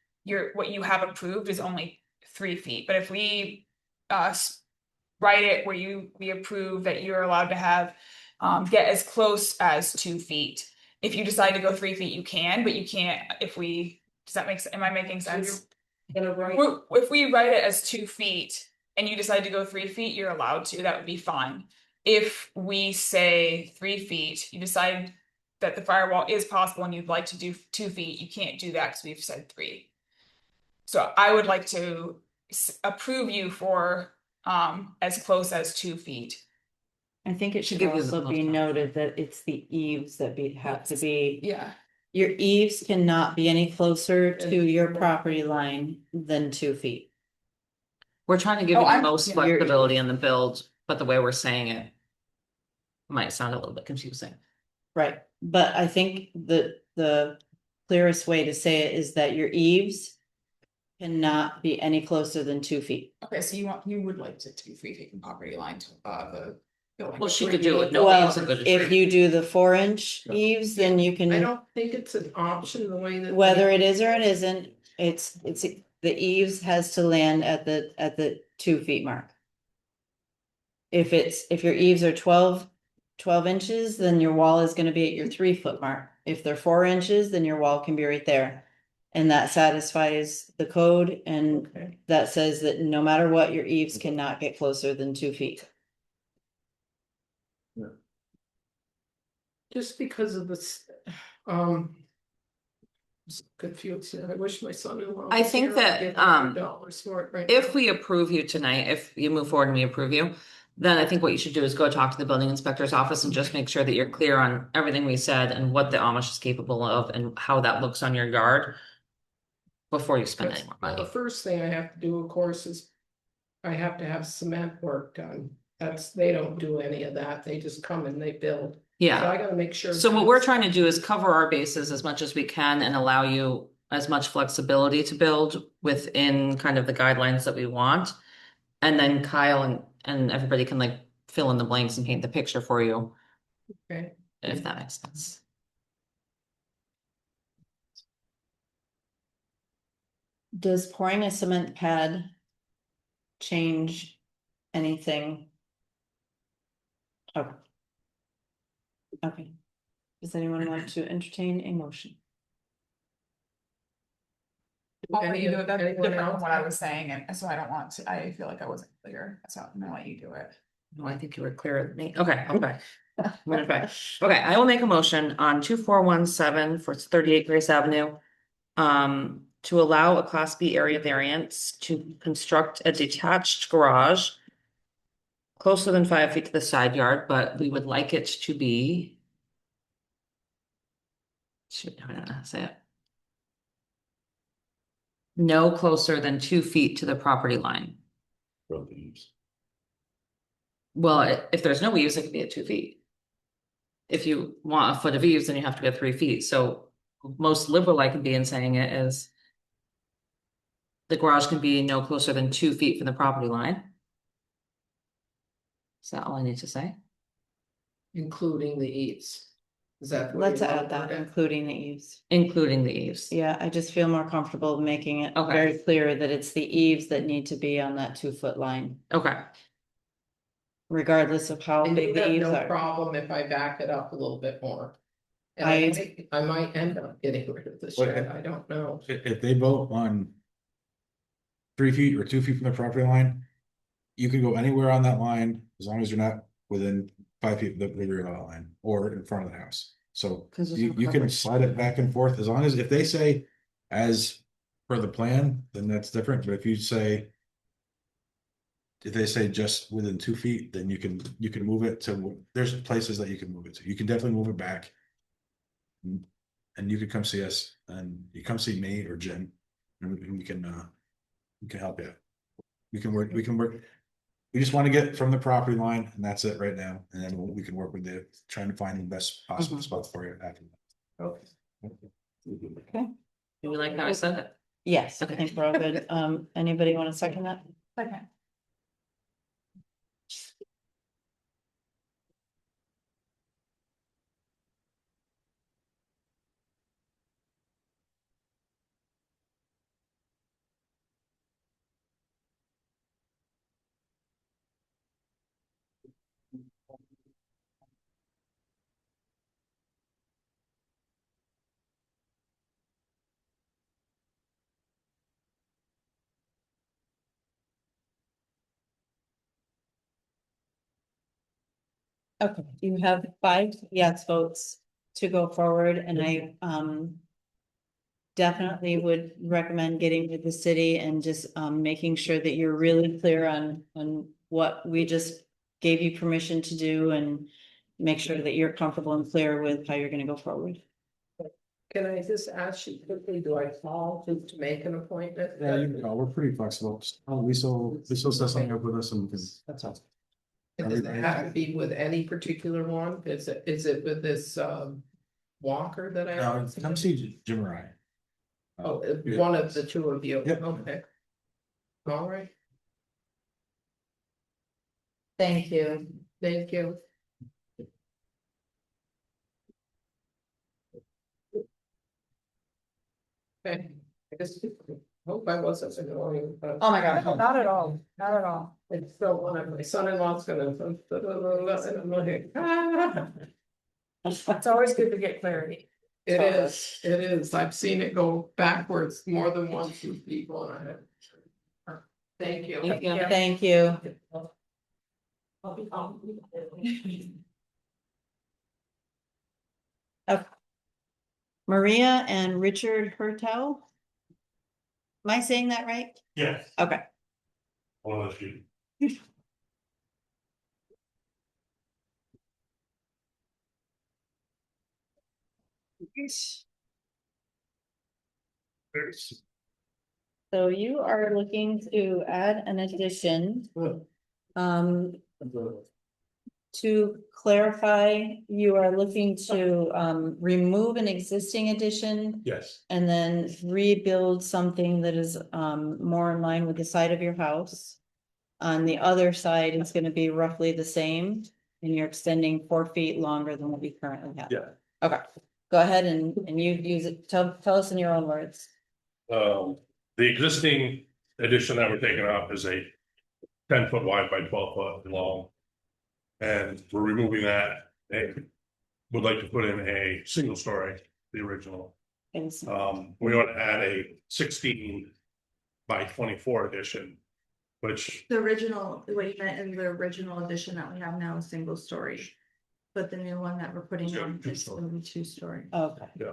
What you have approved is only 3 feet, but if we write it where we approve that you're allowed to have, get as close as 2 feet. If you decide to go 3 feet, you can, but you can't am I making sense? Gonna write, If we write it as 2 feet and you decide to go 3 feet, you're allowed to, that would be fine. If we say 3 feet, you decide that the firewall is possible and you'd like to do 2 feet, you can't do that because we've said 3. So I would like to approve you for as close as 2 feet. I think it should give you the also be most time. noted that it's the eaves that have to be, Yeah. your eaves cannot be any closer to your property line than 2 feet. We're trying to give Oh, you the I'm- most yeah. flexibility in the build, but the way we're saying it might sound a little bit confusing. Right, but I think the clearest way to say it is that your eaves cannot be any closer than 2 feet. Okay, so you would like to 2 feet from property line to the building. Well, she could do it, no Well, eaves and good. if you do the 4-inch Yeah. eaves, then you I can, don't think it's an option the way that. whether it is or it isn't, it's, the eaves has to land at the 2 feet mark. If your eaves are 12 inches, then your wall is gonna be at your 3 foot mark. If they're 4 inches, then your wall can be right there. And that satisfies the code, and Okay. that says that no matter what, your eaves cannot get closer than 2 feet. Just because of this, it's confusing, I wish my son-in-law. I was think here. that, I'd give him $100 for it right If now. we approve you tonight, if you move forward and we approve you, then I think what you should do is go talk to the building inspector's office and just make sure that you're clear on everything we said and what the Amish is capable of and how that looks on your yard before you spend any more Well, the money. first thing I have to do, of course, is I have to have cement work done. They don't do any of that. They just come and they build. So Yeah. I gotta make sure. So what we're trying to do is cover our bases as much as we can and allow you as much flexibility to build within kind of the guidelines that we want. And then Kyle and everybody can like fill in the blanks and paint the picture for you, Okay. if that makes sense. Does pouring a cement pad change anything? Oh. Okay. Does anyone want to entertain a motion? I'll let you do it, that's Anyone different from else? what I was saying, and so I don't want to, I feel like I wasn't clear, so I'm gonna let you do it. No, I think you were clearer than me. Okay, okay. I'm gonna try. Okay, I will make a motion on 2417 for 38 Grace Avenue. To allow a Class B area variance to construct a detached garage. Closer than 5 feet to the side yard, but we would like it to be. Shoot, I don't know how to say it. No closer than 2 feet to the property line. From the eaves. Well, if there's no eaves, it could be at 2 feet. If you want a foot of eaves, then you have to go 3 feet, so most liberal I can be in saying it is. The garage can be no closer than 2 feet from the property line. Is that all I need to say? Including the eaves. Is that? the way Let's you want add it that, worded? including the eaves. Including the eaves. Yeah, I just feel more comfortable making it Okay. very clear that it's the eaves that need to be on that 2 foot line, Okay, regardless of how And big you the have eaves no are. problem if I back it up a little bit more. And I- I might end up getting rid of the shed, I don't know. If they vote on 3 feet or 2 feet from the property line, you can go anywhere on that line as long as you're not within 5 feet of the rear lot line or in front of the house. So 'Cause there's you, no you can coverage. slide it back and forth as long as if they say as per the plan, then that's different. But if you say if they say just within 2 feet, then you can move it to, there's places that you can move it to. You can definitely move it back. And you could come see us and you come see me or Jim and we can help you. We can work. We just want to get from the property line and that's it right now. And then we can work with you, trying to find the best possible spot for you after that. Okay. Do we like how I said it? Yes, I think we're all good. Anybody want to second that? Second. Okay, you have 5 yes votes to go forward and I definitely would recommend getting with the city and just making sure that you're really clear on what we just gave you permission to do and make sure that you're comfortable and clear with how you're gonna go forward. Can I just ask you quickly, do I call to make an appointment? Yeah, you can call. We're pretty flexible. We still set something up with us and we can. That's all. And does it have to be with any particular one? Is it with this Walker that I? No, come see Jim or I. Oh, Yeah. one of the two of you, Yep. okay. All right, Thank you. thank you. Okay, I guess, hope I wasn't annoying, but Oh my god, not at all, not at all. it's still one of my son-in-law's gonna. And I'm like, ah. It's always good to get clarity. It is, I've seen it go backwards more than once with people and I have. Thank you. Thank you. Thank you. Maria and Richard Hurtau. Am I saying that right? Yes. Okay. One of the few. So you are looking to add an addition. Um, to clarify, you are looking to remove an existing addition Yes, and then rebuild something that is more in line with the side of your house. On the other side, it's gonna be roughly the same, and you're extending 4 feet longer than what we currently have. yeah. Okay, go ahead and you use it, tell us in your own words. The existing addition that we're taking off is a 10-foot wide by 12-foot long. And we're removing that and would like to put in a single story, the original. And We want to add a 16 by 24 addition, which, The original, what you meant in the original edition that we have now is single story. But the new one that we're putting Yeah, on is two-story. gonna be 2-story. Okay, yeah.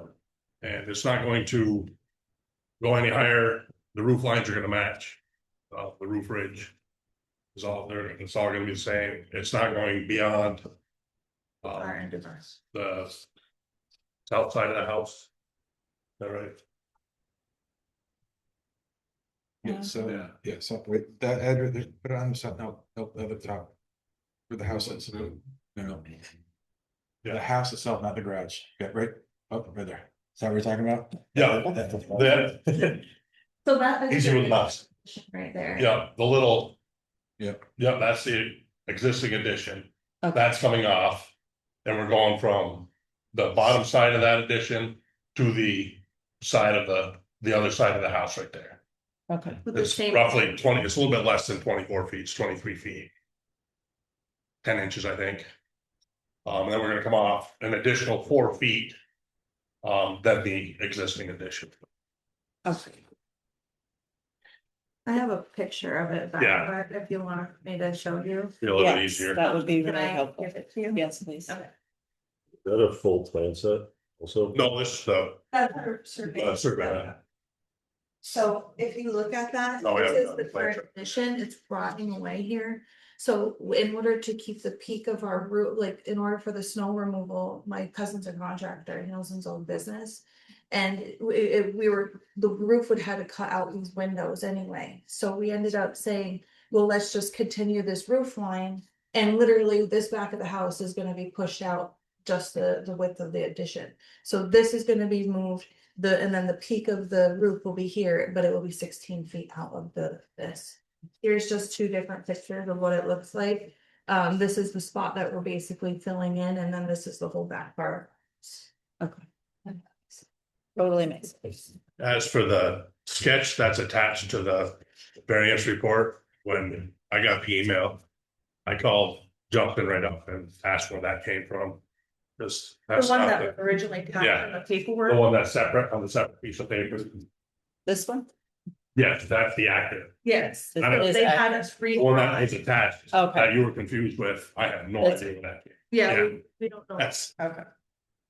And it's not going to go any higher. The roof lines are gonna match. The roof ridge is all there. It's all gonna be the same. It's not going beyond Our end of ours. the south side of the house. Is that right? Yeah, so, yeah, so wait, that address, put it on the side, no, at the top. Where the house is, no. The house itself, not the garage, yeah, right, oh, right there, is that what we're talking about? Yeah, that, So that is. easy with mouse. Right there. Yeah, the little. Yep. Yeah, that's the existing addition. Okay. That's coming off. And we're going from the bottom side of that addition to the side of the other side of the house right there. okay, With the It's same. roughly 20, it's a little bit less than 24 feet, it's 23 feet. 10 inches, I think. And then we're gonna come off an additional 4 feet. Than the existing addition. okay. I have a picture of it, Yeah. but if you want me to show you. Be a little bit Yes, easier. that would be Can really I helpful. give it to you? Yes, please. Okay. Is that a full plan set also? No, this is the That's her survey. survey. So if you look at that, Oh, yeah, this is the yeah. current addition, it's rotting away here. So in order to keep the peak of our roof, like in order for the snow removal, my cousin's a contractor, he owns his own business. And the roof would have to cut out these windows anyway, so we ended up saying, well, let's just continue this roof line. And literally this back of the house is gonna be pushed out just the width of the addition. So this is gonna be moved, and then the peak of the roof will be here, but it will be 16 feet out of this. Here's just two different pictures of what it looks like. This is the spot that we're basically filling in, and then this is the whole back part. Totally makes sense. As for the sketch that's attached to the variance report, when I got the email, I called Justin right up and asked where that came from. Because The that's one not that the, was originally attached Yeah. in the the paperwork. one that's separate on the separate piece of paper. This one? Yes, that's the accurate. Yes, This I know. so is they had accurate. us The one that redraw was it. attached, Okay. that you were confused with, I have no That's- idea what that. Yeah, yeah. we don't know. That's, Okay.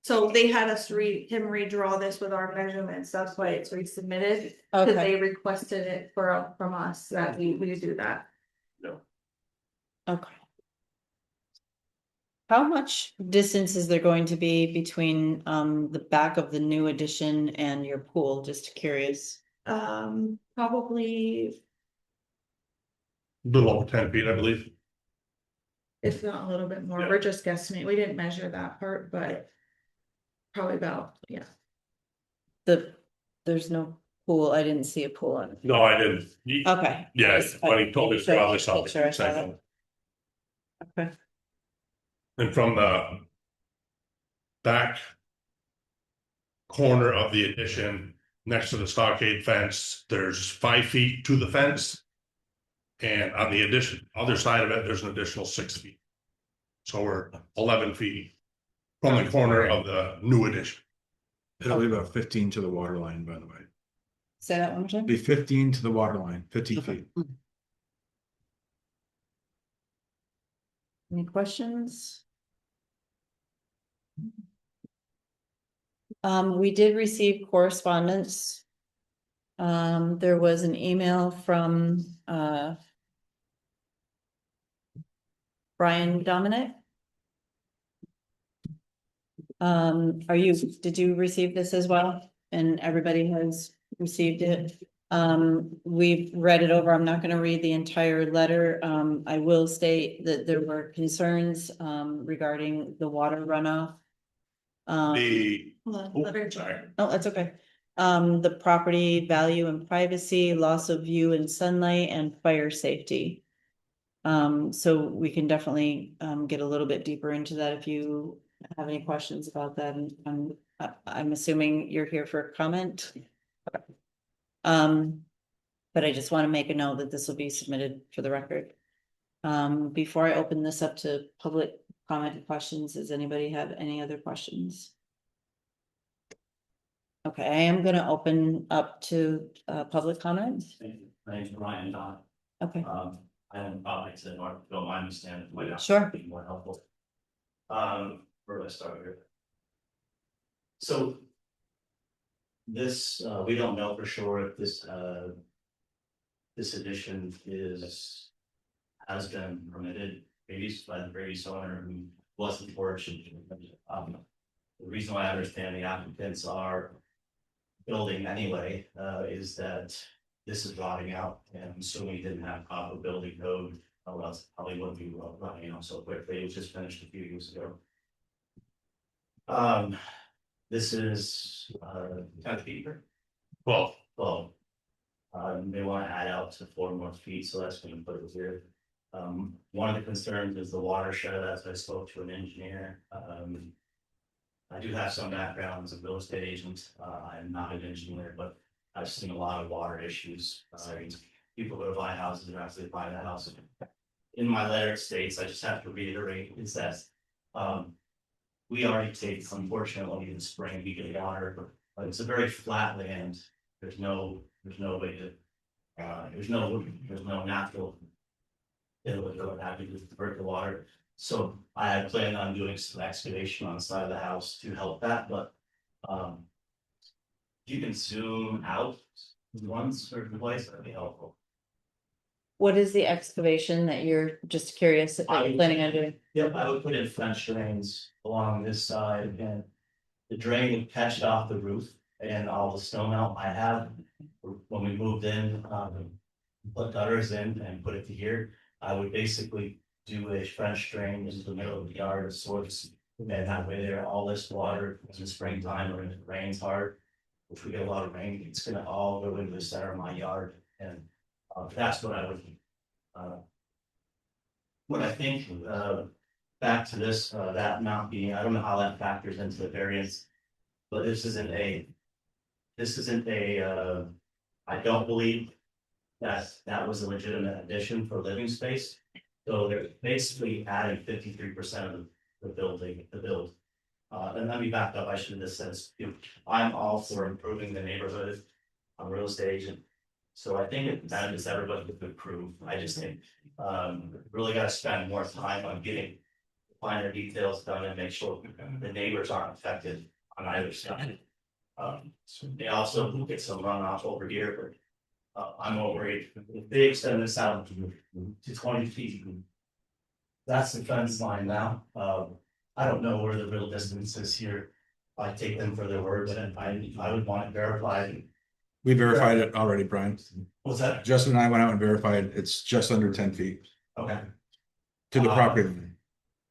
So they had us redraw this with our measurements, that's why it's resubmitted, because Okay, they requested it from us, that we do that. okay. How much distance is there going to be between the back of the new addition and your pool? Just curious. Probably, little over 10 feet, I believe. if not a little bit more, Yeah. we're just guesstimating, we didn't measure that part, but. Probably about, yeah. There's no pool. I didn't see a pool on it. No, I didn't. Okay. Yeah, when he told me to draw this up. Picture, I saw that. Okay. And from the back corner of the addition, next to the stockade fence, there's 5 feet to the fence. And on the addition, other side of it, there's an additional 6 feet. So we're 11 feet from the corner of the new addition. It'll be about 15 to the water line, by the way. Say that one more time. Be 15 to the water line, 15 feet. Any questions? We did receive correspondence. There was an email from, Brian Dominic. Did you receive this as well? And everybody has received it? We've read it over. I'm not gonna read the entire letter. I will state that there were concerns, regarding the water runoff. The, Hold on, oh, let her- sorry. Oh, that's okay. The property value and privacy, loss of view and sunlight, and fire safety. So we can definitely get a little bit deeper into that if you have any questions about that. And I'm assuming you're here for a comment. But I just want to make a note that this will be submitted for the record. Before I open this up to public comment and questions, does anybody have any other questions? Okay, I am gonna open up to public comments. My name's Ryan Don. Okay, I own properties in Northville, I understand it might not Sure. be more helpful. Where do I start here? So. This, we don't know for sure if this, this addition has been permitted, maybe by the previous owner who wasn't fortunate. The reason why I understand the applicants are building anyway, is that this is rotting out, and I'm assuming he didn't have proper building code, or else it probably wouldn't be rotting out so quickly. It was just finished a few years ago. This is 10 feet. well, Well. They want to add out to 4 more feet, so that's gonna put it here. One of the concerns is the watershed, as I spoke to an engineer. I do have some background as a real estate agent. I'm not an engineer, but I've seen a lot of water issues. People go to buy houses, they're actually buying a house. In my letter it states, I just have to reiterate, it says, we already take, unfortunately, in the spring, we get water, but it's a very flat land. There's no way to, there's no natural. It would have to divert the water. So I had planned on doing some excavation on the side of the house to help that, but. You can zoom out once or twice, that'd be helpful. What is the excavation that you're just curious if you're planning on doing? Yep, I would put in French drains along this side and the drain would catch it off the roof and all the snow melt I have. When we moved in, put gutters in and put it to here, I would basically do a French drain into the middle of the yard of sorts. And that way there, all this water in the springtime or when it rains hard, which we get a lot of rain, it's gonna all go into the center of my yard and that's what I would. What I think, back to this, that amount being, I don't know how that factors into the variance. But this isn't a, I don't believe that was a legitimate addition for living space. So they're basically adding 53% of the building, the build. And let me back up, I should have just said, I'm all for improving the neighborhood. I'm a real estate agent. So I think it benefits everybody to improve. I just think, really gotta spend more time on getting finer details done and make sure the neighbors aren't affected on either side. They also get some runoff over here, but I'm more worried if they extend this out to 20 feet. That's the fence line now. I don't know where the real distance is here. I take them for their word, but I would want it verified. We verified it already, Brian. What's that? Justin and I went out and verified, it's just under 10 feet Okay. to the property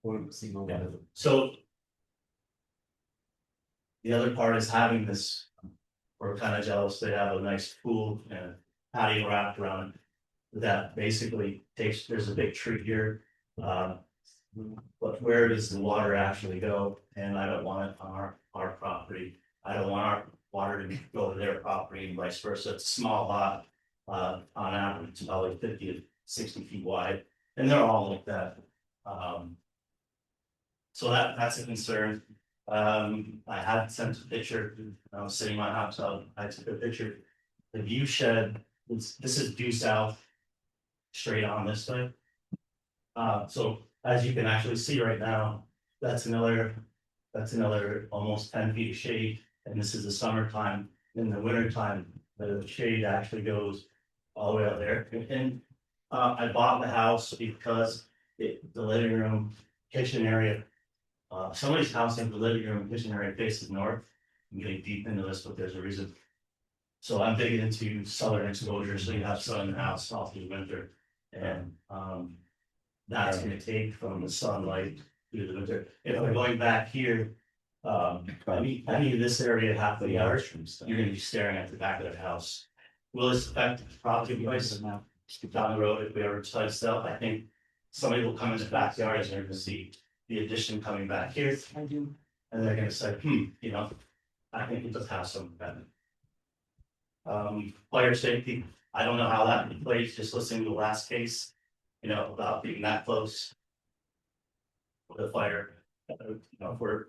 line. Yeah. So. The other part is having this, we're kind of jealous, they have a nice pool and patio wrapped around it. That basically takes, there's a big tree here. But where does the water actually go? And I don't want it on our property. I don't want our water to go to their property and vice versa. It's a small lot. On average, it's probably 50 to 60 feet wide, and they're all like that. So that's a concern. I had sent a picture, I was sitting in my house, so I took a picture. The view shed, this is due south. Straight on this way. So as you can actually see right now, that's another almost 10 feet of shade. And this is the summertime. In the wintertime, the shade actually goes all the way out there. And I bought the house because the living room, kitchen area. Somebody's house in the living room, kitchen area faces north. I'm getting deep into this, but there's a reason. So I'm digging into southern exposure, so you have sun in the house all through the winter. And that's gonna take from the sunlight through the winter. If we're going back here, any of this area half the yard, you're gonna be staring at the back of the house. Will this affect the property price down the road if we ever decide to sell? I think somebody will come in the backyard and they're gonna see the addition coming back here. I do. And they're gonna say, you know, I think it does have some benefit. Fire safety, I don't know how that plays, just listening to the last case, you know, about being that close. With the fire, you know, if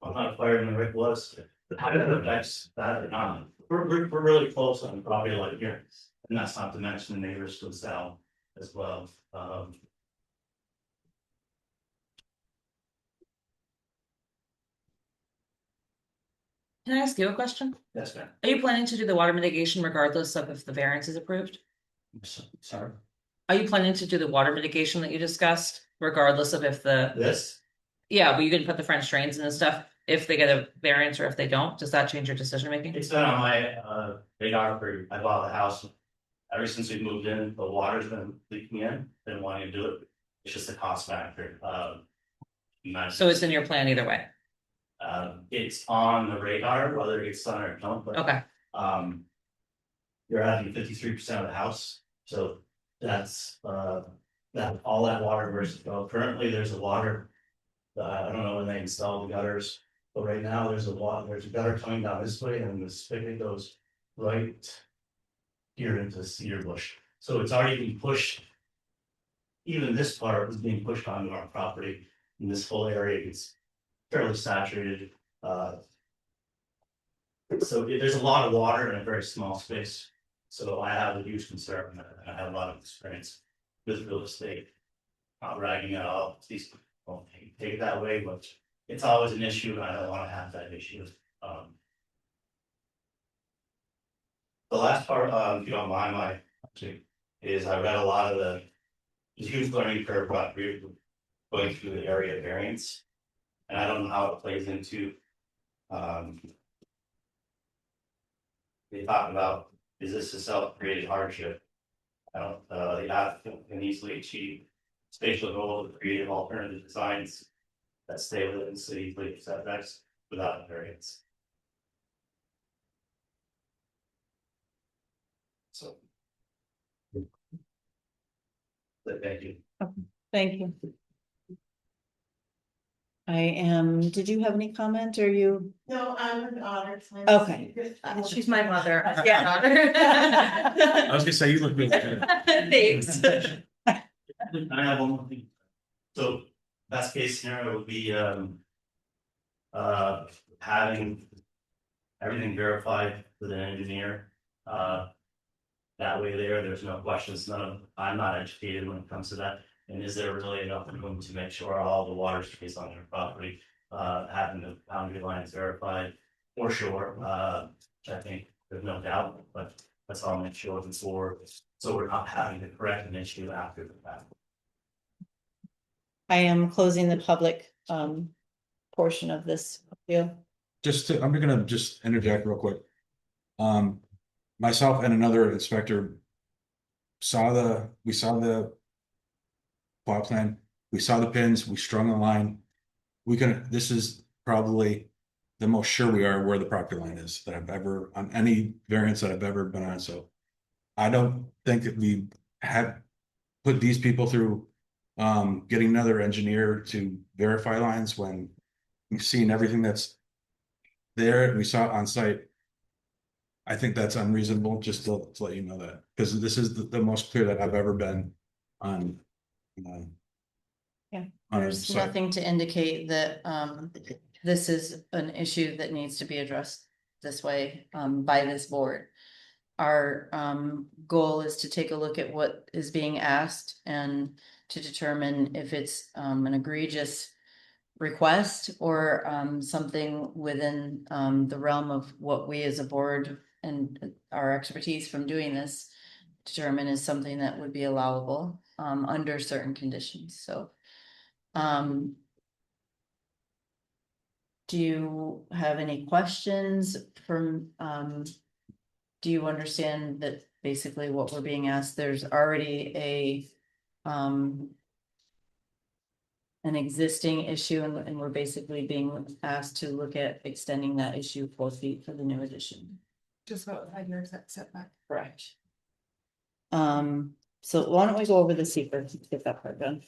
I'm not a fireman, Rick was, how did it affect that or not? We're really close on the property line here, and that's not to mention the neighbors to the south as well. Can I ask you a question? That's been, Are you planning to do the water mitigation regardless of if the variance is approved? sorry, Are you planning to do the water mitigation that you discussed regardless of if the, this, yeah, but you can put the French drains in and stuff, if they get a variance or if they don't, does that change your decision making? it's been on my radar for, I bought the house. Ever since we moved in, the water's been leaking in, been wanting to do it, it's just a cost factor. So it's in your plan either way, It's on the radar, whether it's done or don't, but okay, you're adding 53% of the house, so that's that all that water versus, well, currently there's a water. I don't know when they install the gutters, but right now there's a gutter coming down this way and the spigot goes right here into Cedar Bush, so it's already been pushed. Even this part is being pushed onto our property, and this whole area gets fairly saturated. So there's a lot of water in a very small space. So I have a huge concern, and I have a lot of experience with real estate. Not bragging at all, please don't take it that way, but it's always an issue, and I don't want to have that issue. The last part, if you don't mind, is I read a lot of there's a huge learning curve about going through the area variance. And I don't know how it plays into, they talk about, is this a self-created hardship? I don't, the applicant can easily achieve spatial goal of creative alternative designs that stay within city setbacks without variance. So. But thank you. Thank you. Did you have any comment or you? No, I'm an honor. Okay. She's my mother. I was gonna say, you look really good. Thanks. I have one more thing. So best case scenario would be having everything verified with an engineer. That way there's no questions, I'm not educated when it comes to that. And is there really enough room to make sure all the water stays on your property, having the boundary lines verified for sure, which I think there's no doubt, but that's all make sure before, so we're not having to correct an issue after the fact. I am closing the public portion of this appeal. I'm gonna just interject real quick. Myself and another inspector we saw the plot plan, we saw the pins, we strung the line. This is probably the most sure we are where the property line is that I've ever, on any variance that I've ever been on, so. I don't think that we have put these people through getting another engineer to verify lines when we've seen everything that's there, we saw it on site. I think that's unreasonable, just to let you know that, because this is the most clear that I've ever been on. Yeah, on a there's site. nothing to indicate that this is an issue that needs to be addressed this way by this board. Our goal is to take a look at what is being asked and to determine if it's an egregious request or something within the realm of what we as a board and our expertise from doing this determine is something that would be allowable under certain conditions. So do you have any questions from do you understand that basically what we're being asked, there's already an existing issue and we're basically being asked to look at extending that issue 4 feet for the new addition. Just about 5 years setback. Correct. So why don't we go over the secret, get that part done.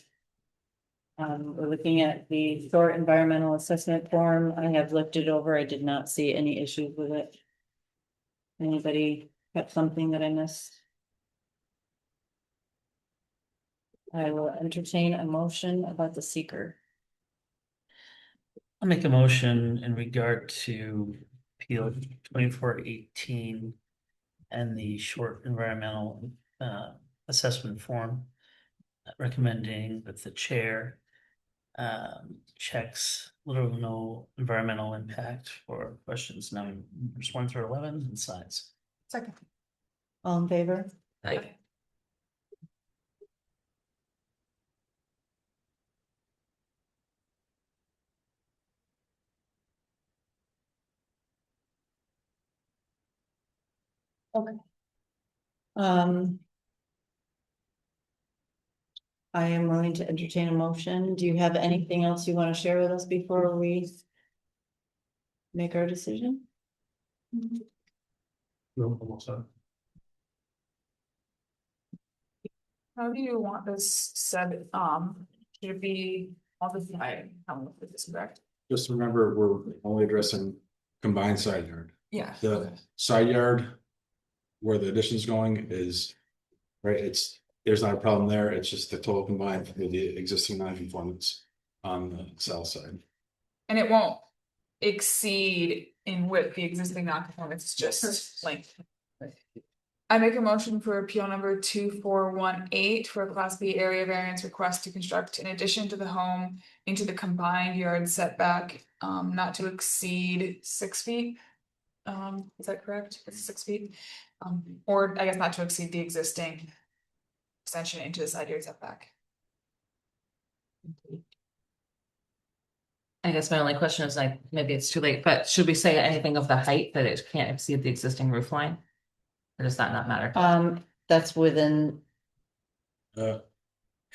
We're looking at the short environmental assessment form. I have looked it over. I did not see any issues with it. Anybody got something that I missed? I will entertain a motion about the seeker. I'll make a motion in regard to appeal 2418 and the short environmental assessment form, recommending that the chair checks little or no environmental impact for questions numbers 1 through 11 and size. Second. All in favor? Aye. Okay. I am willing to entertain a motion. Do you have anything else you want to share with us before we make our decision? No, almost done. How do you want this said, should it be all the time, how is this correct? Just remember, we're only addressing combined side yard. Yeah. The side yard where the addition is going is, right, there's not a problem there, it's just the total combined for the existing non-conformance on the south side. And it won't exceed in width the existing non-conformance, it's just length. I make a motion for appeal number 2418 for a class B area variance request to construct an addition to the home into the combined yard setback, not to exceed 6 feet. is that correct? It's 6 feet, or I guess not to exceed the existing. Extension into the side yard setback. I guess my only question is like, maybe it's too late, but should we say anything of the height that it can't exceed the existing roof line? Or does that not matter? That's within, Uh,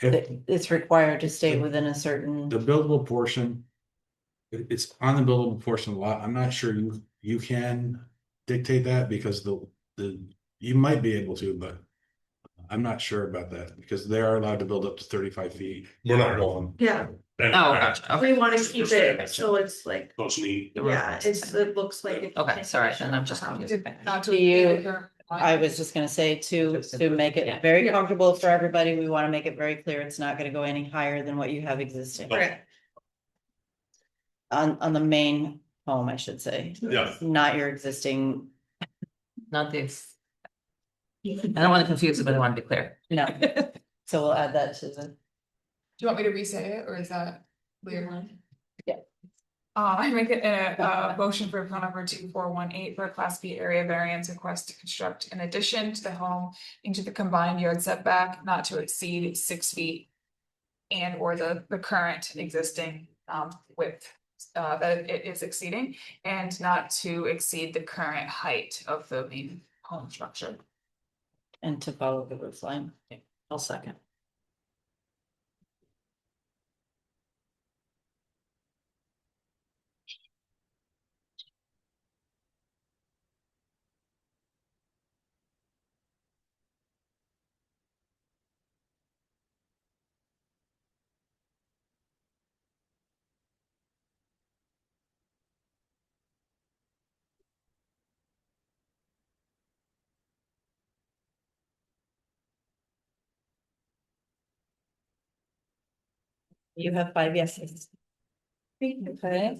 if it's required to stay within a certain. the buildable portion. It's on the buildable portion of the lot. I'm not sure you can dictate that because you might be able to, but. I'm not sure about that because they are allowed to build up to 35 feet. We're not going. Yeah, And- Oh, gotcha. we wanna keep it, so it's like, Those need. yeah, it looks like. it- Okay, sorry, then I'm just confused. Not to Do you- exceed the current I line. was just gonna say to make Yeah. it very comfortable for everybody, we wanna make it very clear, it's not gonna go any higher than what you have existing. Okay. On the main home, I should say, Yeah. not your existing, Not these. I don't want to confuse it, but I want to be clear. no, so we'll add that to the. Do you want me to re-say it, or is that clear? Yeah. I make it a motion for appeal number 2418 for a class B area variance request to construct an addition to the home into the combined yard setback not to exceed 6 feet. And or the current existing width that it is exceeding, and not to exceed the current height of the main home structure. And to follow the roof line. I'll second. You have 5 yeses. Okay.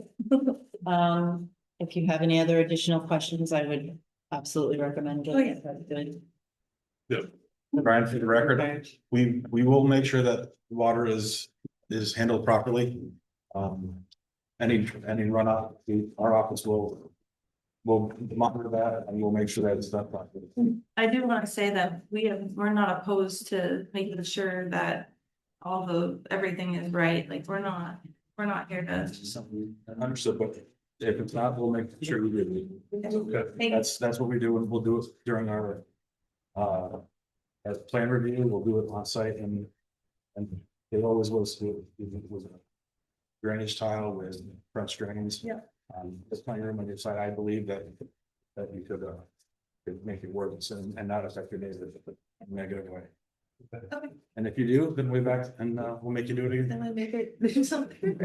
If you have any other additional questions, I would absolutely recommend getting it. Brian, for the record, we will make sure that water is handled properly. Any runoff, our office will monitor that and we'll make sure that it's done properly. I do wanna say that we're not opposed to making sure that everything is right, like, we're not here to. Understood, but if it's not, we'll make sure we do. Thank you. That's what we do, and we'll do it during our as plan review, we'll do it on site and it always was a drainage tile with French drains. Yeah. There's plenty of room on your side. I believe that you could make it work and not affect your neighbors in a negative way. Okay. And if you do, then we'll be back and we'll make you do it again. Then we make it do something.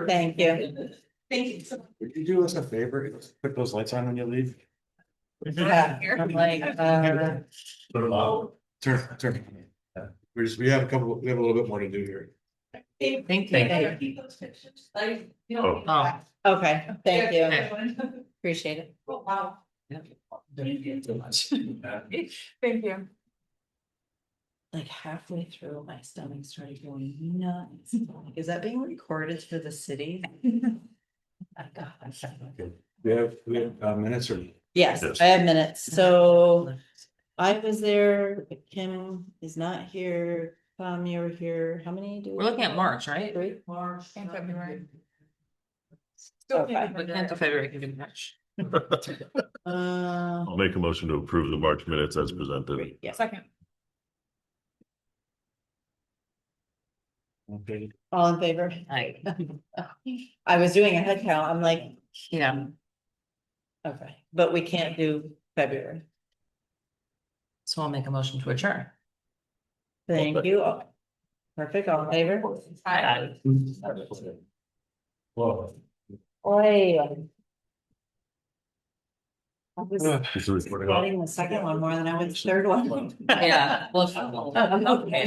Thank you. Thank you so much. Would you do us a favor, put those lights on when you leave? Yeah, I'm like, Turn. We have a little bit more to do here. Thank you. Keep those pictures. Like, Oh. okay, thank you, appreciate it. Oh, wow. Thank you so much. Thank you. Like halfway through, my stomach started going nuts. Like, is that being recorded for the city? Oh, gosh. We have minutes or? Yes, Yes. I have minutes, so I was there, Kim is not here, you were here, how many do? We're looking at March, right? 3? March. In February. Okay. We can't do February, can do March. I'll make a motion to approve the March minutes as presented. Yeah, Second. Okay. all in favor? Aye. I was doing a head count, I'm like, Yeah, okay, but we can't do February. so I'll make a motion to adjourn. Thank you. Perfect, all in favor? Aye. Well. Oi. I was This is recording off. getting the second one more than I was the third one. Yeah. well, Okay.